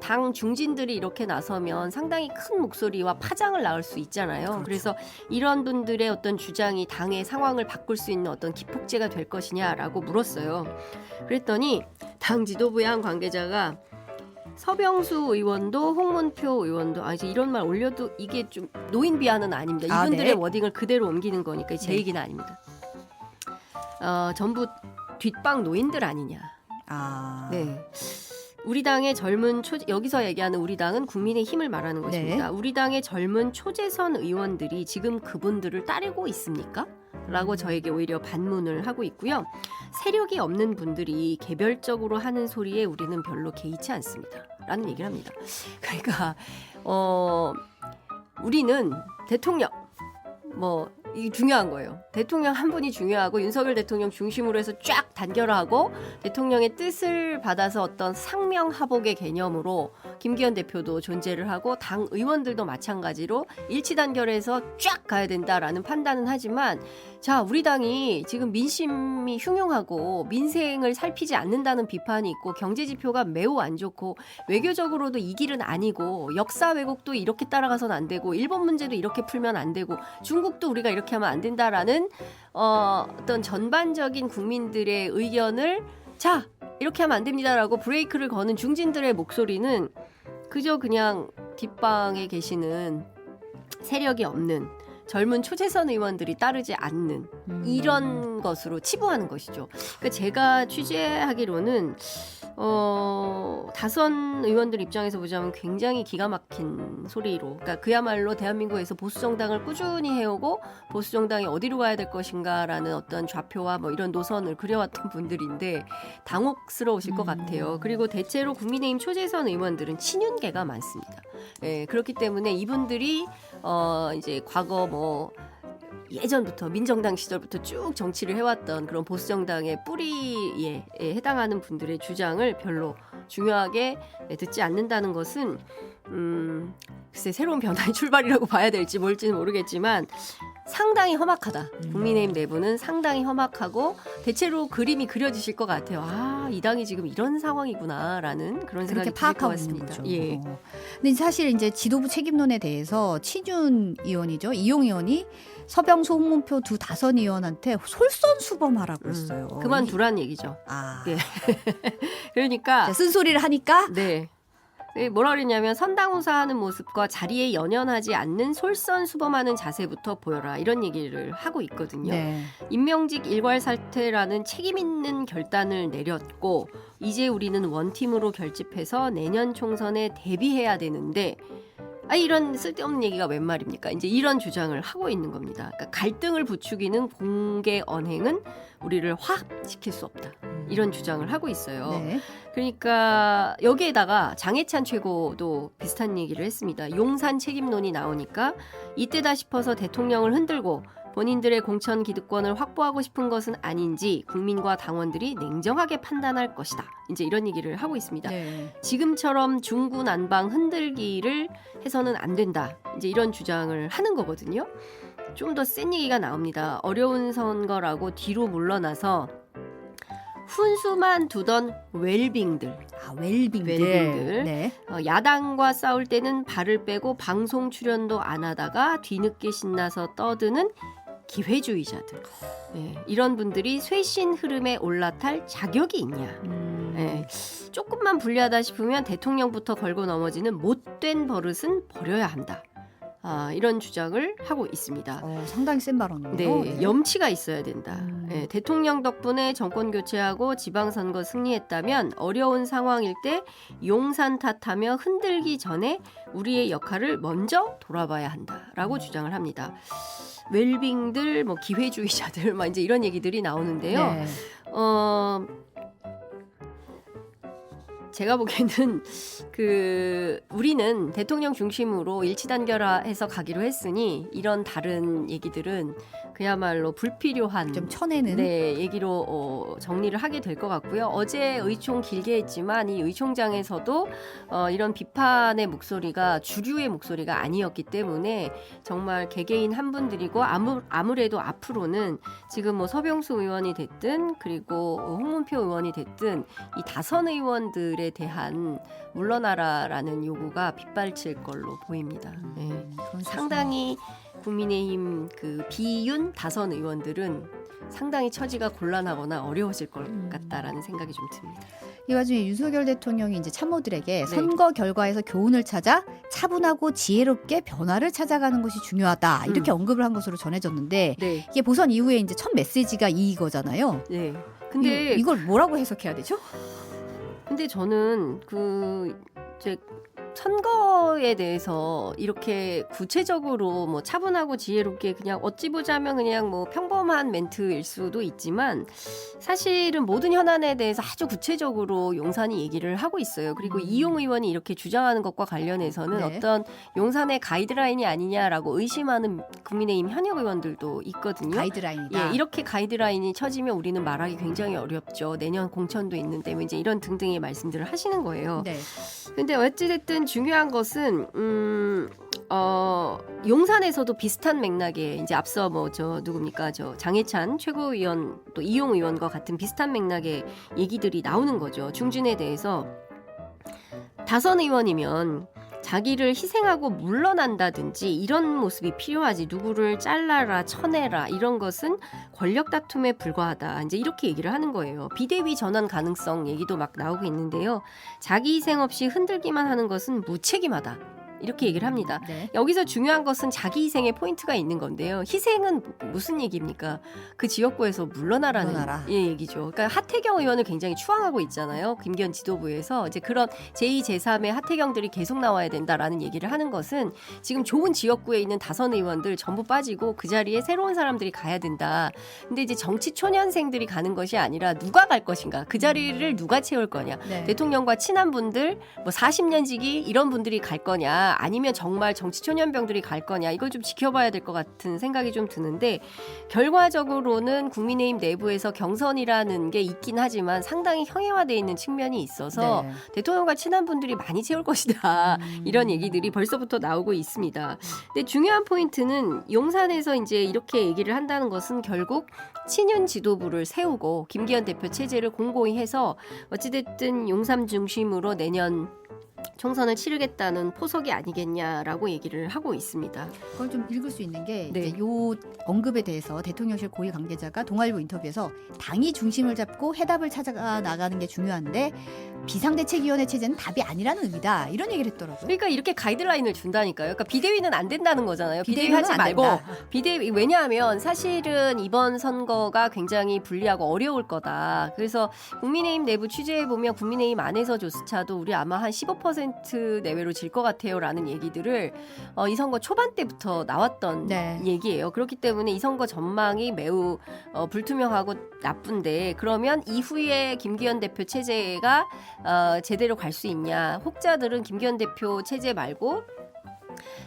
당 중진들이 이렇게 나서면 상당히 큰 목소리와 파장을 낳을 수 있잖아요. 그렇죠. 그래서 이런 분들의 어떤 주장이 당의 상황을 바꿀 수 있는 어떤 기폭제가 될 것이냐라고 물었어요. 그랬더니 당 지도부의 한 관계자가 서병수 의원도 홍문표 의원도 이제 이런 말 올려도 이게 좀 노인 비하는 아닙니다. 이분들의 네. 워딩을 그대로 옮기는 거니까 제 네. 얘기는 아닙니다. 전부 뒷방 노인들 아니냐. 네. 우리 당의 젊은 여기서 얘기하는 우리 당은 국민의 힘을 말하는 것입니다. 우리 당의 젊은 초재선 의원들이 지금 그분들을 따르고 있습니까? 라고 저에게 오히려 반문을 하고 있고요. 세력이 없는 분들이 개별적으로 하는 소리에 우리는 별로 개의치 않습니다. 라는 얘기를 합니다. 그러니까 우리는 대통령 이게 중요한 거예요. 대통령 한 분이 중요하고 윤석열 대통령 중심으로 해서 쫙 단결하고 대통령의 뜻을 받아서 어떤 상명하복의 개념으로 김기현 대표도 존재를 하고 당 의원들도 마찬가지로 일치 단결해서 쫙 가야 된다라는 판단은 하지만 자, 우리 당이 지금 민심이 흉흉하고 민생을 살피지 않는다는 비판이 있고 경제 지표가 매우 안 좋고 외교적으로도 이 길은 아니고 역사 왜곡도 이렇게 따라가선 안 되고 일본 문제도 이렇게 풀면 안 되고 중국도 우리가 이렇게 하면 안 된다라는 어떤 전반적인 국민들의 의견을 자, 이렇게 하면 안 됩니다라고 브레이크를 거는 중진들의 목소리는 그저 그냥 뒷방에 계시는 세력이 없는 젊은 초재선 의원들이 따르지 않는 이런 것으로 치부하는 것이죠. 그러니까 제가 취재하기로는 다선 의원들 입장에서 보자면 굉장히 기가 막힌 소리로, 그러니까 그야말로 대한민국에서 보수 정당을 꾸준히 해오고 보수 정당이 어디로 가야 될 것인가라는 어떤 좌표와 뭐 이런 노선을 그려왔던 분들인데 당혹스러우실 것 같아요. 그리고 대체로 국민의힘 초재선 의원들은 친윤계가 많습니다. 예, 그렇기 때문에 이분들이 이제 과거 뭐 예전부터 민정당 시절부터 쭉 정치를 해왔던 그런 보수 정당의 뿌리에 해당하는 분들의 주장을 별로 중요하게 듣지 않는다는 것은 글쎄 새로운 변화의 출발이라고 봐야 될지 뭘지는 모르겠지만 상당히 험악하다. 국민의힘 내부는 상당히 험악하고 대체로 그림이 그려지실 것 같아요. 이 당이 지금 이런 상황이구나라는 그런 생각이 그렇게 들 것 파악하고 있는 같습니다. 거죠. 예. 근데 사실 이제 지도부 책임론에 대해서 친윤 의원이죠. 이용 의원이 서병수, 홍문표 두 다선 의원한테 솔선수범하라고 했어요. 그만두란 얘기죠. 네. 그러니까 자, 쓴소리를 하니까 네. 뭐라 그랬냐면 선당우사하는 모습과 자리에 연연하지 않는 솔선수범하는 자세부터 보여라 이런 얘기를 하고 있거든요. 네. 임명직 일괄 사퇴라는 책임 있는 결단을 내렸고 이제 우리는 원팀으로 결집해서 내년 총선에 대비해야 되는데 이런 쓸데없는 얘기가 웬 말입니까? 이제 이런 주장을 하고 있는 겁니다. 그러니까 갈등을 부추기는 공개 언행은 우리를 화합시킬 수 없다. 이런 주장을 하고 있어요. 네. 그러니까 여기에다가 장해찬 최고도 비슷한 얘기를 했습니다. 용산 책임론이 나오니까 이때다 싶어서 대통령을 흔들고 본인들의 공천 기득권을 확보하고 싶은 것은 아닌지 국민과 당원들이 냉정하게 판단할 것이다. 이제 이런 얘기를 하고 있습니다. 네. 지금처럼 중구난방 흔들기를 해서는 안 된다. 이제 이런 주장을 하는 거거든요. 좀 더 센 얘기가 나옵니다. 어려운 선거라고 뒤로 물러나서 훈수만 두던 웰빙들. 웰빙들. 네. 야당과 싸울 때는 발을 빼고 방송 출연도 안 하다가 뒤늦게 신나서 떠드는 기회주의자들. 이런 분들이 쇄신 흐름에 올라탈 자격이 있냐. 조금만 불리하다 싶으면 대통령부터 걸고 넘어지는 못된 버릇은 버려야 한다. 이런 주장을 하고 있습니다. 상당히 센 발언이네요. 네, 염치가 있어야 된다. 대통령 덕분에 정권 교체하고 지방선거 승리했다면 어려운 상황일 때 용산 탓하며 흔들기 전에 우리의 역할을 먼저 돌아봐야 한다라고 주장을 합니다. 웰빙들, 뭐 기회주의자들, 막 이제 이런 얘기들이 나오는데요. 네. 제가 보기에는 우리는 대통령 중심으로 일치단결해서 가기로 했으니 이런 다른 얘기들은 그야말로 불필요한 좀 쳐내는 얘기로 정리를 하게 될 것 같고요. 어제 의총 길게 했지만 이 의총장에서도 이런 비판의 목소리가 주류의 목소리가 아니었기 때문에 정말 개개인 한 분들이고 아무래도 앞으로는 지금 뭐 서병수 의원이 됐든 그리고 홍문표 의원이 됐든 이 다선 의원들에 대한 물러나라라는 요구가 빗발칠 걸로 보입니다. 상당히 국민의힘 비윤 다선 의원들은 상당히 처지가 곤란하거나 어려워질 것 같다라는 생각이 좀 듭니다. 이 와중에 윤석열 대통령이 이제 참모들에게 선거 결과에서 교훈을 찾아 차분하고 지혜롭게 변화를 찾아가는 것이 중요하다 이렇게 언급을 한 것으로 전해졌는데 이게 보선 이후에 이제 첫 메시지가 이거잖아요. 네. 근데 이걸 뭐라고 해석해야 되죠? 근데 저는 선거에 대해서 이렇게 구체적으로 뭐 차분하고 지혜롭게 그냥 어찌 보자면 그냥 뭐 평범한 멘트일 수도 있지만 사실은 모든 현안에 대해서 아주 구체적으로 용산이 얘기를 하고 있어요. 그리고 이용 의원이 이렇게 주장하는 것과 관련해서는 어떤 용산의 가이드라인이 아니냐라고 의심하는 국민의힘 현역 의원들도 있거든요. 가이드라인이다. 이렇게 가이드라인이 쳐지면 우리는 말하기 굉장히 어렵죠. 내년 공천도 있는데 뭐 이제 이런 등등의 말씀들을 하시는 거예요. 근데 어찌됐든 중요한 것은 용산에서도 비슷한 맥락에 이제 앞서 누굽니까 장해찬 최고위원 또 이용 의원과 같은 비슷한 맥락의 얘기들이 나오는 거죠. 중진에 대해서 다선 의원이면 자기를 희생하고 물러난다든지 이런 모습이 필요하지 누구를 잘라라 쳐내라 이런 것은 권력 다툼에 불과하다. 이제 이렇게 얘기를 하는 거예요. 비대위 전환 가능성 얘기도 막 나오고 있는데요. 자기 희생 없이 흔들기만 하는 것은 무책임하다. 이렇게 얘기를 합니다. 여기서 중요한 것은 자기 희생의 포인트가 있는 건데요. 희생은 무슨 얘기입니까? 그 지역구에서 물러나라는 얘기죠. 그러니까 하태경 의원을 굉장히 추앙하고 있잖아요. 김기현 지도부에서 이제 그런 제2, 제3의 하태경들이 계속 나와야 된다라는 얘기를 하는 것은 지금 좋은 지역구에 있는 다선 의원들 전부 빠지고 그 자리에 새로운 사람들이 가야 된다. 근데 이제 정치 초년생들이 가는 것이 아니라 누가 갈 것인가? 그 자리를 누가 채울 거냐? 대통령과 친한 분들, 뭐 40년 지기 이런 분들이 갈 거냐? 아니면 정말 정치 초년병들이 갈 거냐 이걸 좀 지켜봐야 될 것 같은 생각이 좀 드는데 결과적으로는 국민의힘 내부에서 경선이라는 게 있긴 하지만 상당히 형해화되어 있는 측면이 있어서 대통령과 친한 분들이 많이 채울 것이다 이런 얘기들이 벌써부터 나오고 있습니다. 근데 중요한 포인트는 용산에서 이제 이렇게 얘기를 한다는 것은 결국 친윤 지도부를 세우고 김기현 대표 체제를 공고히 해서 어찌됐든 용산 중심으로 내년 총선을 치르겠다는 포석이 아니겠냐라고 얘기를 하고 있습니다. 그걸 좀 읽을 수 있는 게 이제 요 언급에 대해서 대통령실 고위 관계자가 동아일보 인터뷰에서 당이 중심을 잡고 해답을 찾아 나가는 게 중요한데 비상대책위원회 체제는 답이 아니라는 의미다 이런 얘기를 했더라고요. 그러니까 이렇게 가이드라인을 준다니까요. 그러니까 비대위는 안 된다는 거잖아요. 비대위 하지 말고 비대위 왜냐하면 사실은 이번 선거가 굉장히 불리하고 어려울 거다. 그래서 국민의힘 내부 취재해 보면 국민의힘 안에서조차도 우리 아마 한 15% 30% 내외로 질 것 같아요라는 얘기들을 이 선거 초반 때부터 나왔던 네. 얘기예요. 그렇기 때문에 이 선거 전망이 매우 불투명하고 나쁜데 그러면 이후에 김기현 대표 체제가 제대로 갈 수 있냐? 혹자들은 김기현 대표 체제 말고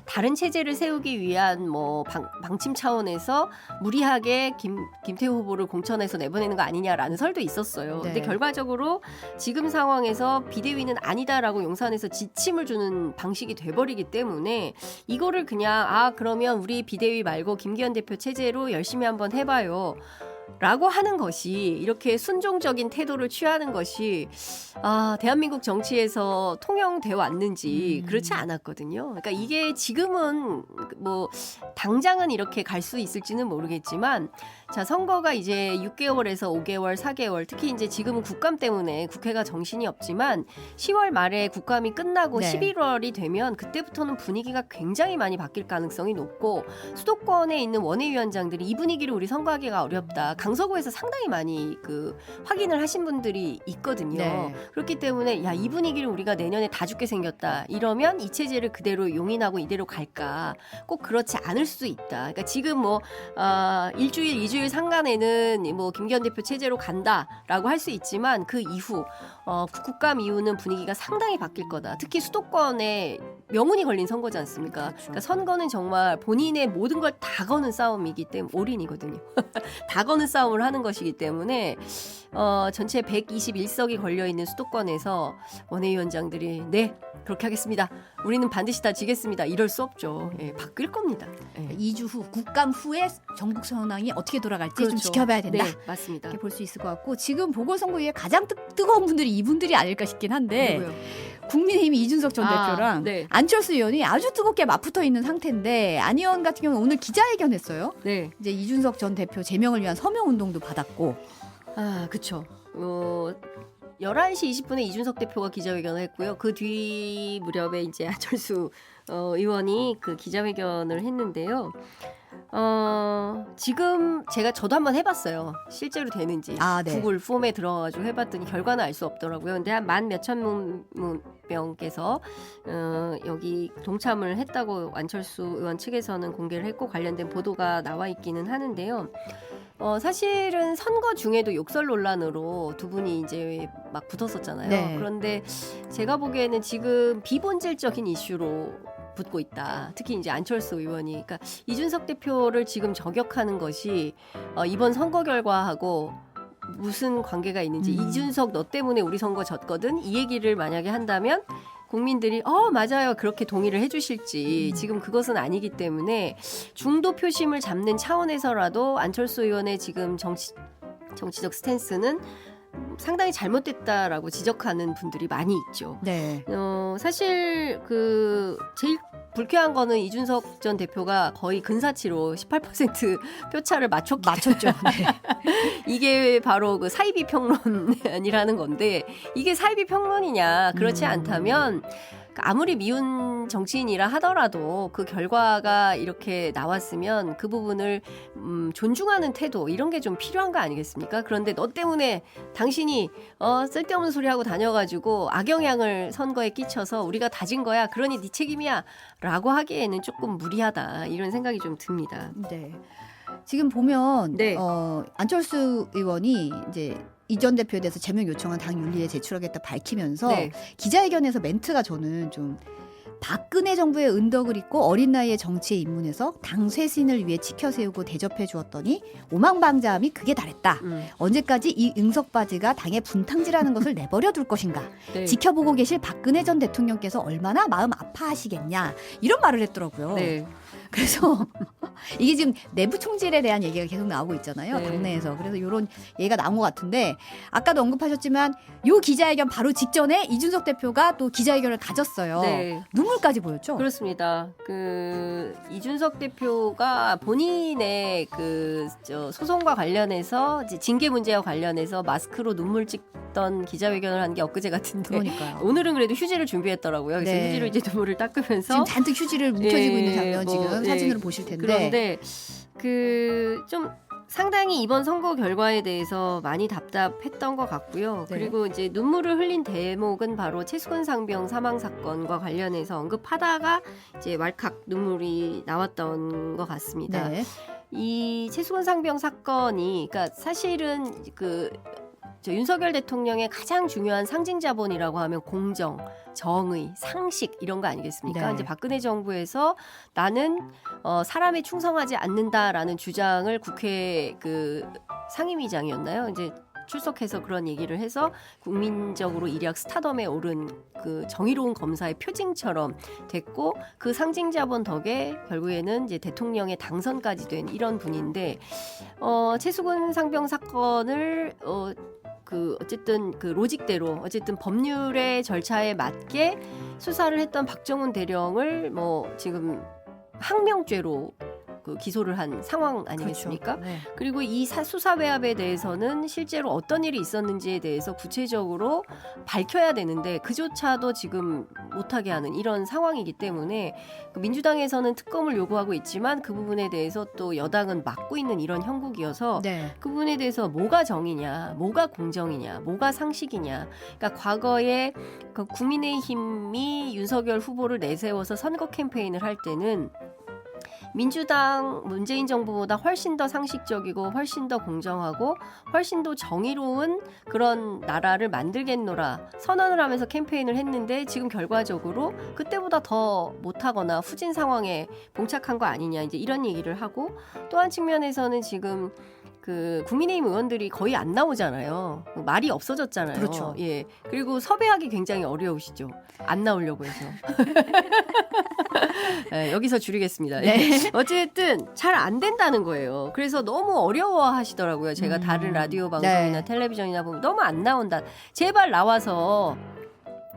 다른 체제를 세우기 위한 뭐 방침 차원에서 무리하게 김태호 후보를 공천해서 내보내는 거 아니냐라는 설도 있었어요. 네. 근데 결과적으로 지금 상황에서 비대위는 아니다라고 용산에서 지침을 주는 방식이 돼버리기 때문에 이거를 그냥 그러면 우리 비대위 말고 김기현 대표 체제로 열심히 한번 해봐요. 라고 하는 것이 이렇게 순종적인 태도를 취하는 것이 대한민국 정치에서 통용되어 왔는지 그렇지 않았거든요. 그러니까 이게 지금은 뭐 당장은 이렇게 갈 수 있을지는 모르겠지만 자 선거가 이제 6개월에서 5개월, 4개월 특히 이제 지금은 국감 때문에 국회가 정신이 없지만 10월 말에 국감이 끝나고 네. 11월이 되면 그때부터는 분위기가 굉장히 많이 바뀔 가능성이 높고 수도권에 있는 원외위원장들이 이 분위기를 우리 선거하기가 어렵다. 강서구에서 상당히 많이 확인을 하신 분들이 있거든요. 네. 그렇기 때문에 이 분위기를 우리가 내년에 다 죽게 생겼다. 이러면 이 체제를 그대로 용인하고 이대로 갈까? 꼭 그렇지 않을 수도 있다. 그러니까 지금 뭐 일주일, 2주일 상간에는 뭐 김기현 대표 체제로 간다라고 할 수 있지만 그 이후 국감 이후는 분위기가 상당히 바뀔 거다. 특히 수도권에 명운이 걸린 선거지 않습니까? 그렇죠. 그러니까 선거는 정말 본인의 모든 걸 다 거는 싸움이기 때문에 올인이거든요. 다 거는 싸움을 하는 것이기 때문에 전체 121석이 걸려있는 수도권에서 원외위원장들이 네 그렇게 하겠습니다. 우리는 반드시 다 지겠습니다. 이럴 수 없죠. 예, 바뀔 겁니다. 예. 2주 후 국감 후에 전국 상황이 어떻게 돌아갈지 좀 그렇죠. 지켜봐야 된다. 네, 맞습니다. 이렇게 볼 수 있을 것 같고 지금 보궐선거에 가장 뜨거운 분들이 이분들이 아닐까 싶긴 한데 누구요? 국민의힘 이준석 전 대표랑 네. 안철수 의원이 아주 뜨겁게 맞붙어 있는 상태인데 안 의원 같은 경우는 오늘 기자회견했어요. 네. 이제 이준석 전 대표 제명을 위한 서명 운동도 받았고 그쵸. 11시 20분에 이준석 대표가 기자회견을 했고요. 그 뒤 무렵에 이제 안철수 의원이 그 기자회견을 했는데요. 지금 저도 한번 해봤어요. 실제로 되는지. 네. 구글 폼에 들어가가지고 해봤더니 결과는 알 수 없더라고요. 근데 한 10,000명 명께서 여기 동참을 했다고 안철수 의원 측에서는 공개를 했고 관련된 보도가 나와 있기는 하는데요. 사실은 선거 중에도 욕설 논란으로 두 분이 이제 막 붙었었잖아요. 네. 그런데 제가 보기에는 지금 비본질적인 이슈로 붙고 있다. 특히 이제 안철수 의원이, 그러니까 이준석 대표를 지금 저격하는 것이 이번 선거 결과하고 무슨 관계가 있는지, 이준석 너 때문에 우리 선거 졌거든. 이 얘기를 만약에 한다면 국민들이 맞아요 그렇게 동의를 해주실지 지금 그것은 아니기 때문에 중도 표심을 잡는 차원에서라도 안철수 의원의 지금 정치적 스탠스는 상당히 잘못됐다라고 지적하는 분들이 많이 있죠. 네. 사실 제일 불쾌한 거는 이준석 전 대표가 거의 근사치로 18% 표차를 맞췄죠. 네. 이게 바로 그 사이비 평론이라는 건데 이게 사이비 평론이냐? 그렇지 않다면 아무리 미운 정치인이라 하더라도 그 결과가 이렇게 나왔으면 그 부분을 존중하는 태도 이런 게 좀 필요한 거 아니겠습니까? 그런데 너 때문에 당신이 쓸데없는 소리 하고 다녀가지고 악영향을 선거에 끼쳐서 우리가 다진 거야. 그러니 네 책임이야. 라고 하기에는 조금 무리하다. 이런 생각이 좀 듭니다. 네. 지금 보면 네. 안철수 의원이 이제 이 전 대표에 대해서 제명 요청한 당 윤리에 제출하겠다 밝히면서 네. 기자회견에서 멘트가 저는 좀 박근혜 정부의 은덕을 잊고 어린 나이에 정치에 입문해서 당 쇄신을 위해 치켜세우고 대접해 주었더니 오망방자함이 극에 달했다. 언제까지 이 응석바지가 당의 분탕질하는 것을 내버려 둘 것인가. 네. 지켜보고 계실 박근혜 전 대통령께서 얼마나 마음 아파하시겠냐. 이런 말을 했더라고요. 네. 그래서 이게 지금 내부 총질에 대한 얘기가 계속 나오고 있잖아요. 네. 당내에서. 그래서 이런 얘기가 나온 것 같은데 아까도 언급하셨지만 요 기자회견 바로 직전에 이준석 대표가 또 기자회견을 가졌어요. 네. 눈물까지 보였죠. 그렇습니다. 이준석 대표가 본인의 소송과 관련해서 이제 징계 문제와 관련해서 마스크로 눈물 찍던 기자회견을 한 게 엊그제 같은데 그러니까요. 오늘은 그래도 휴지를 준비했더라고요. 그래서 네. 휴지로 이제 눈물을 닦으면서 지금 잔뜩 휴지를 뭉켜쥐고 있는 장면 지금 네. 사진으로 보실 텐데. 그런데 좀 상당히 이번 선거 결과에 대해서 많이 답답했던 것 같고요. 네. 그리고 이제 눈물을 흘린 대목은 바로 최수근 상병 사망 사건과 관련해서 언급하다가 이제 왈칵 눈물이 나왔던 것 같습니다. 네. 이 최수근 상병 사건이, 그러니까 사실은 저 윤석열 대통령의 가장 중요한 상징 자본이라고 하면 공정, 정의, 상식 이런 거 아니겠습니까? 네. 이제 박근혜 정부에서 나는 사람에 충성하지 않는다라는 주장을 국회 상임위장이었나요? 이제 출석해서 그런 얘기를 해서 국민적으로 일약 스타덤에 오른 그 정의로운 검사의 표징처럼 됐고, 그 상징 자본 덕에 결국에는 이제 대통령의 당선까지 된 이런 분인데, 최수근 상병 사건을 어쨌든 그 로직대로 어쨌든 법률의 절차에 맞게 수사를 했던 박정훈 대령을 지금 항명죄로 기소를 한 상황 아니겠습니까? 그렇죠. 네. 그리고 이 수사 외압에 대해서는 실제로 어떤 일이 있었는지에 대해서 구체적으로 밝혀야 되는데 그조차도 지금 못하게 하는 이런 상황이기 때문에 민주당에서는 특검을 요구하고 있지만 그 부분에 대해서 또 여당은 막고 있는 이런 형국이어서 네. 그 부분에 대해서 뭐가 정의냐, 뭐가 공정이냐, 뭐가 상식이냐. 그러니까 과거에 국민의힘이 윤석열 후보를 내세워서 선거 캠페인을 할 때는 민주당 문재인 정부보다 훨씬 더 상식적이고 훨씬 더 공정하고 훨씬 더 정의로운 그런 나라를 만들겠노라 선언을 하면서 캠페인을 했는데, 지금 결과적으로 그때보다 더 못하거나 후진 상황에 봉착한 거 아니냐, 이제 이런 얘기를 하고, 또 한 측면에서는 지금 국민의힘 의원들이 거의 안 나오잖아요. 말이 없어졌잖아요. 그렇죠. 예. 그리고 섭외하기 굉장히 어려우시죠. 안 나오려고 해서. 네, 여기서 줄이겠습니다. 네. 어쨌든 잘 안 된다는 거예요. 그래서 너무 어려워하시더라고요. 제가 다른 라디오 방송이나 네. 텔레비전이나 보면 너무 안 나온다. 제발 나와서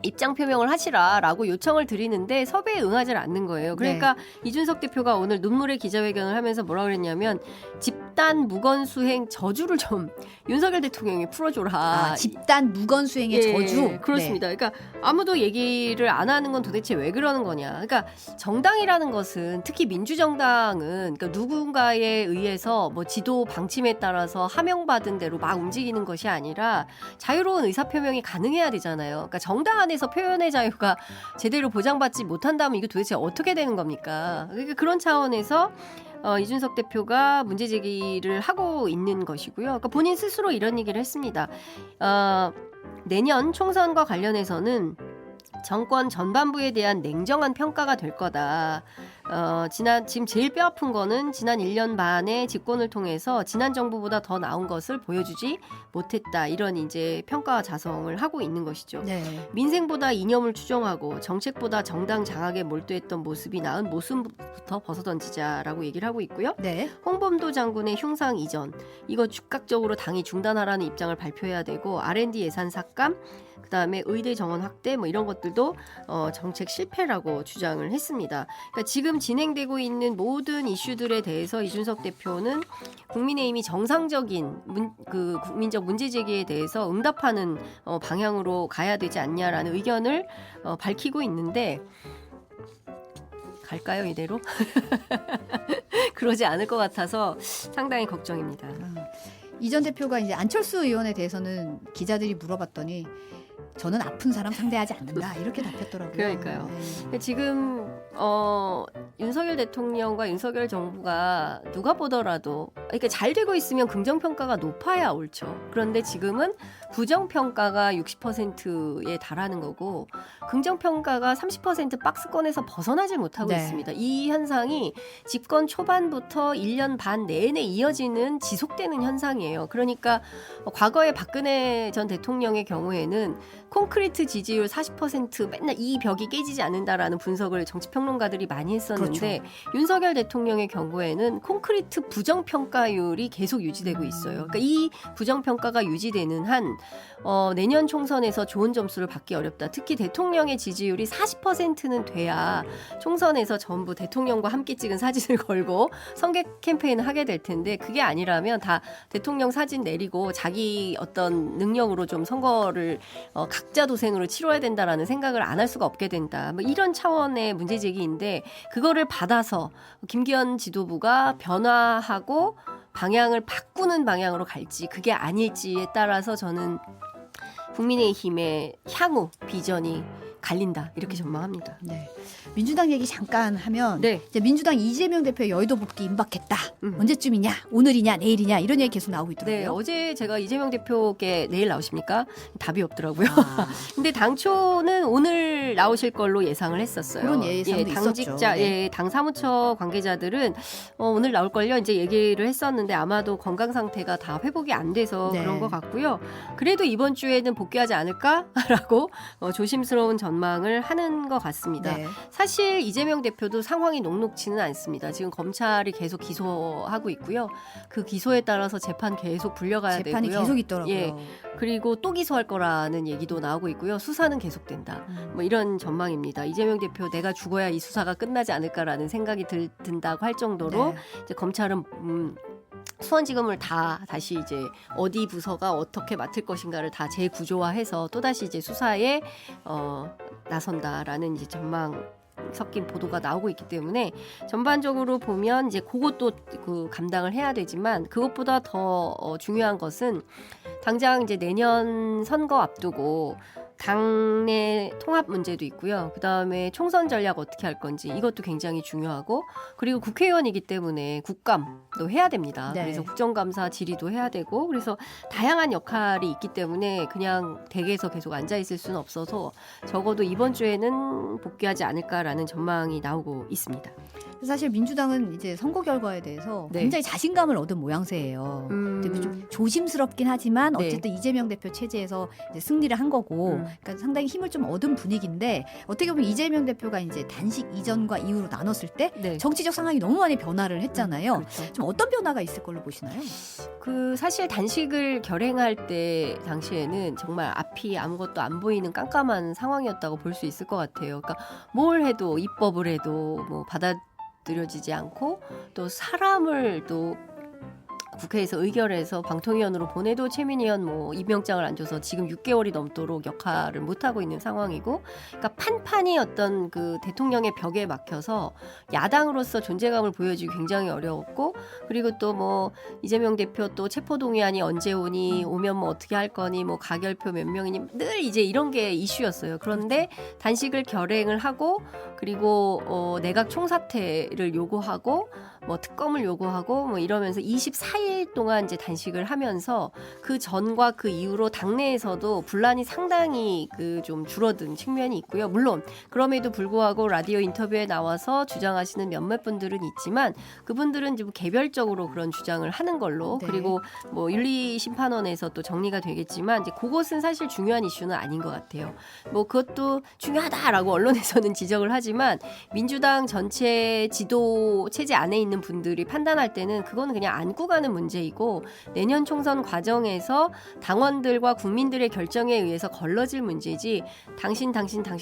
입장 표명을 하시라라고 요청을 드리는데 섭외에 응하지 않는 거예요. 그러니까 이준석 대표가 오늘 눈물의 기자회견을 하면서 뭐라 그랬냐면, 집단 무건 수행 저주를 좀 윤석열 대통령이 풀어줘라. 집단 무건 수행의 저주. 그렇습니다. 그러니까 아무도 얘기를 안 하는 건 도대체 왜 그러는 거냐. 그러니까 정당이라는 것은, 특히 민주정당은 그러니까 누군가에 의해서 지도 방침에 따라서 하명받은 대로 막 움직이는 것이 아니라 자유로운 의사표명이 가능해야 되잖아요. 그러니까 정당 안에서 표현의 자유가 제대로 보장받지 못한다면 이게 도대체 어떻게 되는 겁니까? 그러니까 그런 차원에서 이준석 대표가 문제 제기를 하고 있는 것이고요. 그러니까 본인 스스로 이런 얘기를 했습니다. 내년 총선과 관련해서는 정권 전반부에 대한 냉정한 평가가 될 거다. 지금 제일 뼈아픈 거는 지난 1년 반의 집권을 통해서 지난 정부보다 더 나은 것을 보여주지 못했다. 이런 이제 평가 자성을 하고 있는 것이죠. 네. 민생보다 이념을 추종하고 정책보다 정당 장악에 몰두했던 모습이 나은 모습부터 벗어던지자라고 얘기를 하고 있고요. 네. 홍범도 장군의 흉상 이전, 이거 즉각적으로 당이 중단하라는 입장을 발표해야 되고, R&D 예산 삭감, 그다음에 의대 정원 확대 이런 것들도 정책 실패라고 주장을 했습니다. 그러니까 지금 진행되고 있는 모든 이슈들에 대해서 이준석 대표는 국민의힘이 정상적인 국민적 문제 제기에 대해서 응답하는 방향으로 가야 되지 않냐라는 의견을 밝히고 있는데, 갈까요 이대로? 그러지 않을 것 같아서 상당히 걱정입니다. 이 전 대표가 이제 안철수 의원에 대해서는 기자들이 물어봤더니 저는 아픈 사람 상대하지 않는다 이렇게 답했더라고요. 그러니까요. 네. 지금 윤석열 대통령과 윤석열 정부가 누가 보더라도 이렇게 잘 되고 있으면 긍정평가가 높아야 옳죠. 그런데 지금은 부정평가가 60%에 달하는 거고, 긍정평가가 30% 박스권에서 벗어나지 못하고 네. 있습니다. 이 현상이 집권 초반부터 1년 반 내내 이어지는 지속되는 현상이에요. 그러니까 과거에 박근혜 전 대통령의 경우에는 콘크리트 지지율 40% 맨날 이 벽이 깨지지 않는다라는 분석을 정치평론가들이 많이 했었는데, 그렇죠. 윤석열 대통령의 경우에는 콘크리트 부정평가율이 계속 유지되고 있어요. 그러니까 이 부정평가가 유지되는 한 내년 총선에서 좋은 점수를 받기 어렵다. 특히 대통령의 지지율이 40%는 돼야 총선에서 전부 대통령과 함께 찍은 사진을 걸고 선거 캠페인을 하게 될 텐데, 그게 아니라면 다 대통령 사진 내리고 자기 어떤 능력으로 좀 선거를 각자 도생으로 치러야 된다라는 생각을 안 할 수가 없게 된다. 이런 차원의 문제 제기인데, 그거를 받아서 김기현 지도부가 변화하고 방향을 바꾸는 방향으로 갈지 그게 아닐지에 따라서 저는 국민의힘의 향후 비전이 갈린다 이렇게 전망합니다. 네. 민주당 얘기 잠깐 하면 네. 이제 민주당 이재명 대표의 여의도 복귀 임박했다. 음. 언제쯤이냐? 오늘이냐? 내일이냐? 이런 얘기 계속 나오고 네, 있더라고요. 어제 제가 이재명 대표께 내일 나오십니까? 답이 없더라고요. 아, 근데 당초는 오늘 나오실 걸로 예상을 했었어요. 그런 예상도 당직자, 있었죠. 네. 예, 당 사무처 관계자들은 오늘 나올 걸요. 이제 얘기를 했었는데 아마도 건강 상태가 다 회복이 안 돼서 네. 그런 것 같고요. 그래도 이번 주에는 복귀하지 않을까라고 조심스러운 전망을 하는 것 같습니다. 네. 사실 이재명 대표도 상황이 녹록지는 않습니다. 지금 검찰이 계속 기소하고 있고요. 그 기소에 따라서 재판 계속 불려가야 재판이 되고요. 계속 있더라고요. 예. 그리고 또 기소할 거라는 얘기도 나오고 있고요. 수사는 계속된다. 뭐 이런 전망입니다. 이재명 대표 내가 죽어야 이 수사가 끝나지 않을까라는 생각이 든다고 할 정도로 네. 이제 검찰은 수원지검을 다시 이제 어디 부서가 어떻게 맡을 것인가를 다 재구조화해서 또다시 이제 수사에 나선다라는 이제 전망 섞인 보도가 나오고 있기 때문에 전반적으로 보면 이제 그것도 그 감당을 해야 되지만 그것보다 더 중요한 것은 당장 이제 내년 선거 앞두고 당내 통합 문제도 있고요. 그다음에 총선 전략 어떻게 할 건지 이것도 굉장히 중요하고 그리고 국회의원이기 때문에 국감도 해야 됩니다. 네. 그래서 국정감사 질의도 해야 되고 그래서 다양한 역할이 있기 때문에 그냥 댁에서 계속 앉아 있을 수는 없어서 적어도 이번 주에는 복귀하지 않을까라는 전망이 나오고 있습니다. 사실 민주당은 이제 선거 결과에 대해서 네. 굉장히 자신감을 얻은 모양새예요. 근데 좀 조심스럽긴 하지만 네. 어쨌든 이재명 대표 체제에서 이제 승리를 한 거고, 그러니까 상당히 힘을 좀 얻은 분위기인데 어떻게 보면 이재명 대표가 이제 단식 이전과 이후로 나눴을 때 네. 정치적 상황이 너무 많이 변화를 했잖아요. 그렇죠. 좀 어떤 변화가 있을 걸로 보시나요? 그 사실 단식을 결행할 때 당시에는 정말 앞이 아무것도 안 보이는 깜깜한 상황이었다고 볼 수 있을 것 같아요. 그러니까 뭘 해도 입법을 해도 뭐 받아들여지지 않고 또 사람을 또 국회에서 의결해서 방통위원으로 보내도 최민희 의원 뭐 임명장을 안 줘서 지금 6개월이 넘도록 역할을 못 하고 있는 상황이고, 그러니까 판판이 어떤 그 대통령의 벽에 막혀서 야당으로서 존재감을 보여주기 굉장히 어려웠고, 그리고 또 뭐 이재명 대표 또 체포동의안이 언제 오니, 오면 뭐 어떻게 할 거니, 뭐 가결표 몇 명이니, 늘 이제 이런 게 이슈였어요. 그런데 단식을 결행을 하고 그리고 내각 총사퇴를 요구하고 뭐 특검을 요구하고 뭐 이러면서 24일 동안 이제 단식을 하면서 그 전과 그 이후로 당내에서도 분란이 상당히 그 좀 줄어든 측면이 있고요. 물론 그럼에도 불구하고 라디오 인터뷰에 나와서 주장하시는 몇몇 분들은 있지만 그분들은 이제 뭐 개별적으로 그런 주장을 하는 걸로, 네. 그리고 뭐 윤리심판원에서 또 정리가 되겠지만 이제 그것은 사실 중요한 이슈는 아닌 것 같아요. 뭐 그것도 중요하다라고 언론에서는 지적을 하지만 민주당 전체 지도 체제 안에 있는 분들이 판단할 때는 그거는 그냥 안고 가는 문제이고, 내년 총선 과정에서 당원들과 국민들의 결정에 의해서 걸러질 문제지 당신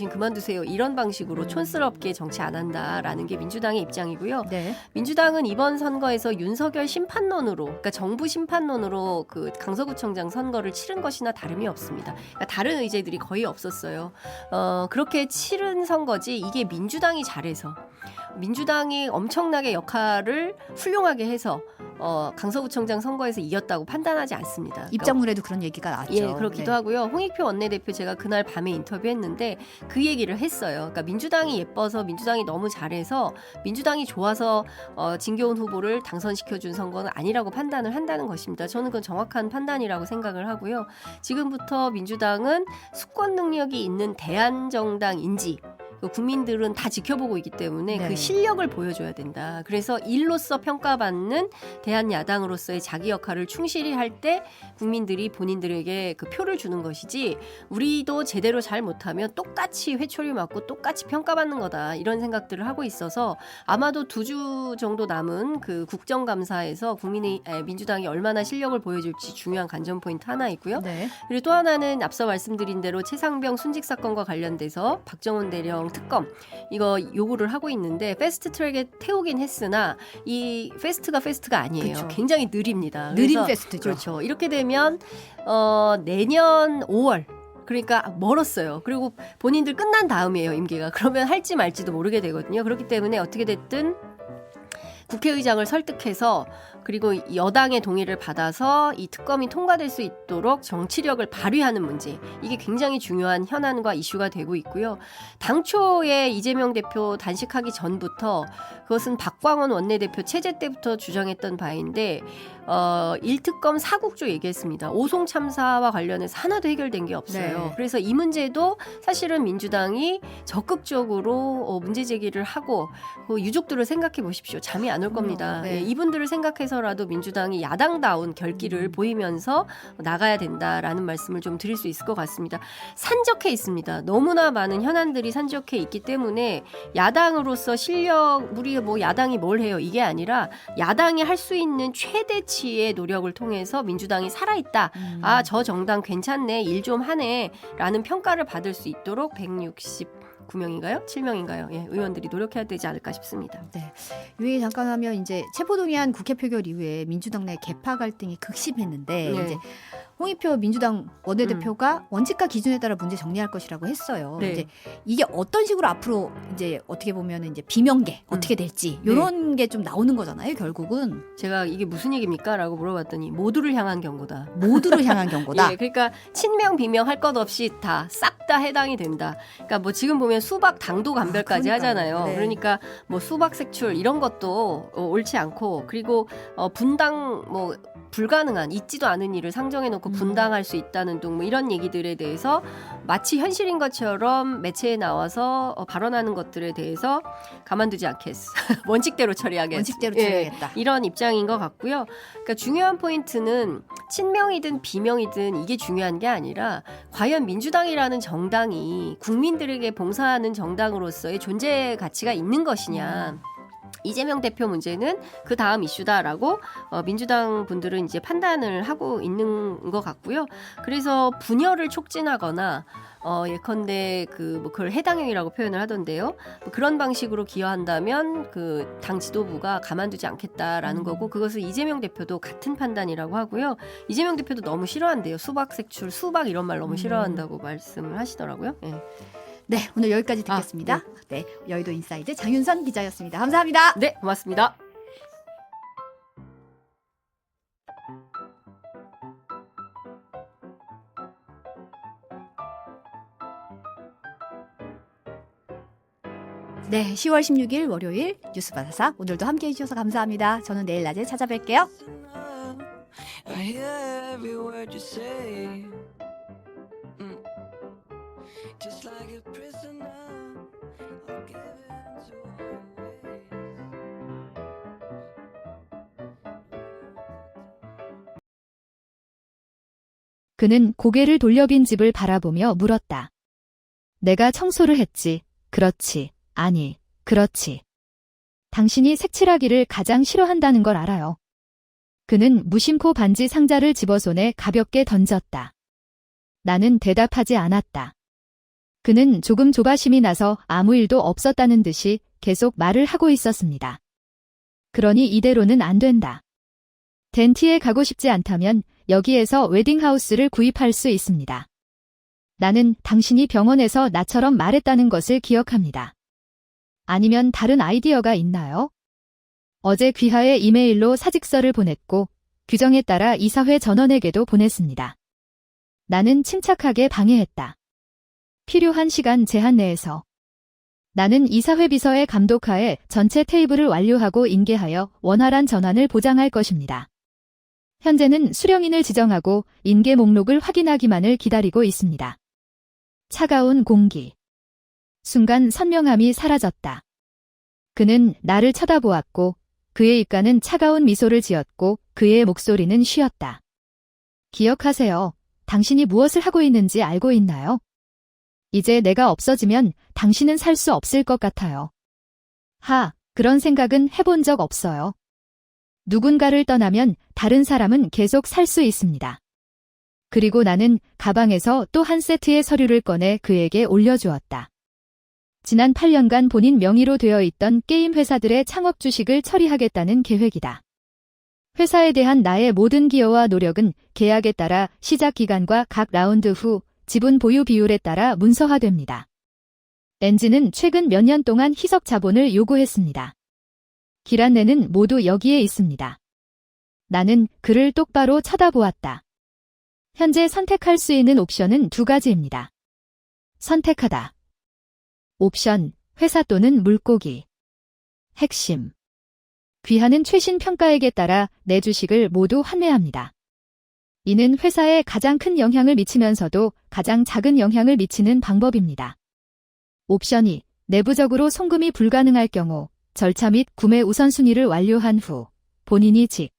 그만두세요 이런 방식으로 촌스럽게 정치 안 한다라는 게 민주당의 입장이고요. 네. 민주당은 이번 선거에서 윤석열 심판론으로, 그러니까 정부 심판론으로 그 강서구청장 선거를 치른 것이나 다름이 없습니다. 그러니까 다른 의제들이 거의 없었어요. 그렇게 치른 선거지 이게 민주당이 잘해서, 민주당이 엄청나게 역할을 훌륭하게 해서 강서구청장 선거에서 이겼다고 판단하지 않습니다. 그러니까 입장문에도 그런 얘기가 나왔죠. 예, 그렇기도 네. 하고요. 홍익표 원내대표 제가 그날 밤에 인터뷰했는데 그 얘기를 했어요. 그러니까 민주당이 예뻐서, 민주당이 너무 잘해서, 민주당이 좋아서 진교훈 후보를 당선시켜준 선거는 아니라고 판단을 한다는 것입니다. 저는 그건 정확한 판단이라고 생각을 하고요. 지금부터 민주당은 수권 능력이 있는 대한정당인지 국민들은 다 지켜보고 있기 때문에 네. 그 실력을 보여줘야 된다. 그래서 일로서 평가받는 대한야당으로서의 자기 역할을 충실히 할 때 국민들이 본인들에게 그 표를 주는 것이지, 우리도 제대로 잘 못하면 똑같이 회초리 맞고 똑같이 평가받는 거다, 이런 생각들을 하고 있어서 아마도 2주 정도 남은 그 국정감사에서 민주당이 얼마나 실력을 보여줄지 중요한 관전 포인트 하나 있고요. 네. 그리고 또 하나는 앞서 말씀드린 대로 최상병 순직 사건과 관련돼서 박정훈 대령 특검 이거 요구를 하고 있는데 패스트트랙에 태우긴 했으나 이 패스트가 아니에요. 그쵸. 굉장히 느립니다. 느린 그래서 패스트죠. 그렇죠. 이렇게 되면 내년 5월, 그러니까 멀었어요. 그리고 본인들 끝난 다음이에요, 임기가. 그러면 할지 말지도 모르게 되거든요. 그렇기 때문에 어떻게 됐든 국회의장을 설득해서 그리고 여당의 동의를 받아서 이 특검이 통과될 수 있도록 정치력을 발휘하는 문제. 이게 굉장히 중요한 현안과 이슈가 되고 있고요. 당초에 이재명 대표 단식하기 전부터 그것은 박광원 원내대표 체제 때부터 주장했던 바인데 1특검 4국조 얘기했습니다. 오송 참사와 관련해서 하나도 해결된 게 없어요. 네. 그래서 이 문제도 사실은 민주당이 적극적으로 문제 제기를 하고 그 유족들을 생각해 보십시오. 잠이 안 올 겁니다. 네. 예, 이분들을 생각해서라도 민주당이 야당다운 결기를 보이면서 나가야 된다라는 말씀을 좀 드릴 수 있을 것 같습니다. 산적해 있습니다. 너무나 많은 현안들이 산적해 있기 때문에 야당으로서 실력, 우리 뭐 야당이 뭘 해요? 이게 아니라 야당이 할 수 있는 최대치의 노력을 통해서 민주당이 살아있다. 아, 저 정당 괜찮네. 일 좀 하네. 라는 평가를 받을 수 있도록 169명인가요? 7명인가요? 예, 의원들이 노력해야 되지 않을까 싶습니다. 이 얘기 잠깐 하면 이제 체포동의안 국회 표결 이후에 민주당 내 개파 갈등이 극심했는데 네. 이제 홍익표 민주당 원내대표가 원칙과 기준에 따라 문제 정리할 것이라고 했어요. 네. 이제 이게 어떤 식으로 앞으로 이제 어떻게 보면 이제 비명계 어떻게 될지 이런 게 좀 나오는 거잖아요. 결국은 제가 이게 무슨 얘기입니까? 라고 물어봤더니 모두를 향한 경고다. 모두를 향한 경고다. 예, 그러니까 친명 비명 할 것 없이 다 싹 다 해당이 된다. 그러니까 뭐 지금 보면 수박 당도 감별까지 그러니까요. 하잖아요. 네. 그러니까 뭐 수박 색출 이런 것도 옳지 않고 그리고 분당 뭐 불가능한 있지도 않은 일을 상정해 놓고 분당할 수 있다는 등 뭐 이런 얘기들에 대해서 마치 현실인 것처럼 매체에 나와서 발언하는 것들에 대해서 가만두지 않겠어. 원칙대로 처리하겠어. 원칙대로 예, 처리하겠다. 이런 입장인 것 같고요. 그러니까 중요한 포인트는 친명이든 비명이든 이게 중요한 게 아니라 과연 민주당이라는 정당이 국민들에게 봉사하는 정당으로서의 존재 가치가 있는 것이냐. 이재명 대표 문제는 그 다음 이슈다라고 민주당 분들은 이제 판단을 하고 있는 것 같고요. 그래서 분열을 촉진하거나 예컨대 그걸 해당행위라고 표현을 하던데요. 뭐 그런 방식으로 기여한다면 그 당 지도부가 가만두지 않겠다라는 거고 그것을 이재명 대표도 같은 판단이라고 하고요. 이재명 대표도 너무 싫어한대요. 수박 색출, 수박 이런 말 너무 싫어한다고 말씀을 하시더라고요. 네. 네, 오늘 여기까지 듣겠습니다. 네, 여의도 인사이드 장윤선 기자였습니다. 감사합니다. 네, 고맙습니다. 네, 10월 16일 월요일 뉴스 바사사 오늘도 함께해 주셔서 감사합니다. 저는 내일 낮에 찾아뵐게요. I hear every word you say. Just like a prisoner, I'll give in to all your ways. 그는 고개를 돌려 빈 집을 바라보며 물었다. 내가 청소를 했지. 그렇지. 아니, 그렇지. 당신이 색칠하기를 가장 싫어한다는 걸 알아요. 그는 무심코 반지 상자를 집어 손에 가볍게 던졌다. 나는 대답하지 않았다. 그는 조금 조바심이 나서 아무 일도 없었다는 듯이 계속 말을 하고 있었습니다. 그러니 이대로는 안 된다. 덴티에 가고 싶지 않다면 여기에서 웨딩하우스를 구입할 수 있습니다. 나는 당신이 병원에서 나처럼 말했다는 것을 기억합니다. 아니면 다른 아이디어가 있나요? 어제 귀하에 이메일로 사직서를 보냈고 규정에 따라 이사회 전원에게도 보냈습니다. 나는 침착하게 방해했다. 필요한 시간 제한 내에서. 나는 이사회 비서의 감독하에 전체 테이블을 완료하고 인계하여 원활한 전환을 보장할 것입니다. 현재는 수령인을 지정하고 인계 목록을 확인하기만을 기다리고 있습니다. 차가운 공기. 순간 선명함이 사라졌다. 그는 나를 쳐다보았고 그의 입가는 차가운 미소를 지었고 그의 목소리는 쉬었다. 기억하세요. 당신이 무엇을 하고 있는지 알고 있나요? 이제 내가 없어지면 당신은 살 수 없을 것 같아요. 그런 생각은 해본 적 없어요. 누군가를 떠나면 다른 사람은 계속 살 수 있습니다. 그리고 나는 가방에서 또 한 세트의 서류를 꺼내 그에게 올려주었다. 지난 8년간 본인 명의로 되어 있던 게임 회사들의 창업 주식을 처리하겠다는 계획이다. 회사에 대한 나의 모든 기여와 노력은 계약에 따라 시작 기간과 각 라운드 후 지분 보유 비율에 따라 문서화됩니다. 엔진은 최근 몇 년 동안 희석 자본을 요구했습니다. 길 안내는 모두 여기에 있습니다. 나는 그를 똑바로 쳐다보았다. 현재 선택할 수 있는 옵션은 두 가지입니다. 선택하다. 옵션, 회사 또는 물고기. 핵심. 귀하는 최신 평가액에 따라 내 주식을 모두 환매합니다. 이는 회사에 가장 큰 영향을 미치면서도 가장 작은 영향을 미치는 방법입니다. 옵션 2. 내부적으로 송금이 불가능할 경우 절차 및 구매 우선순위를 완료한 후 본인이 직,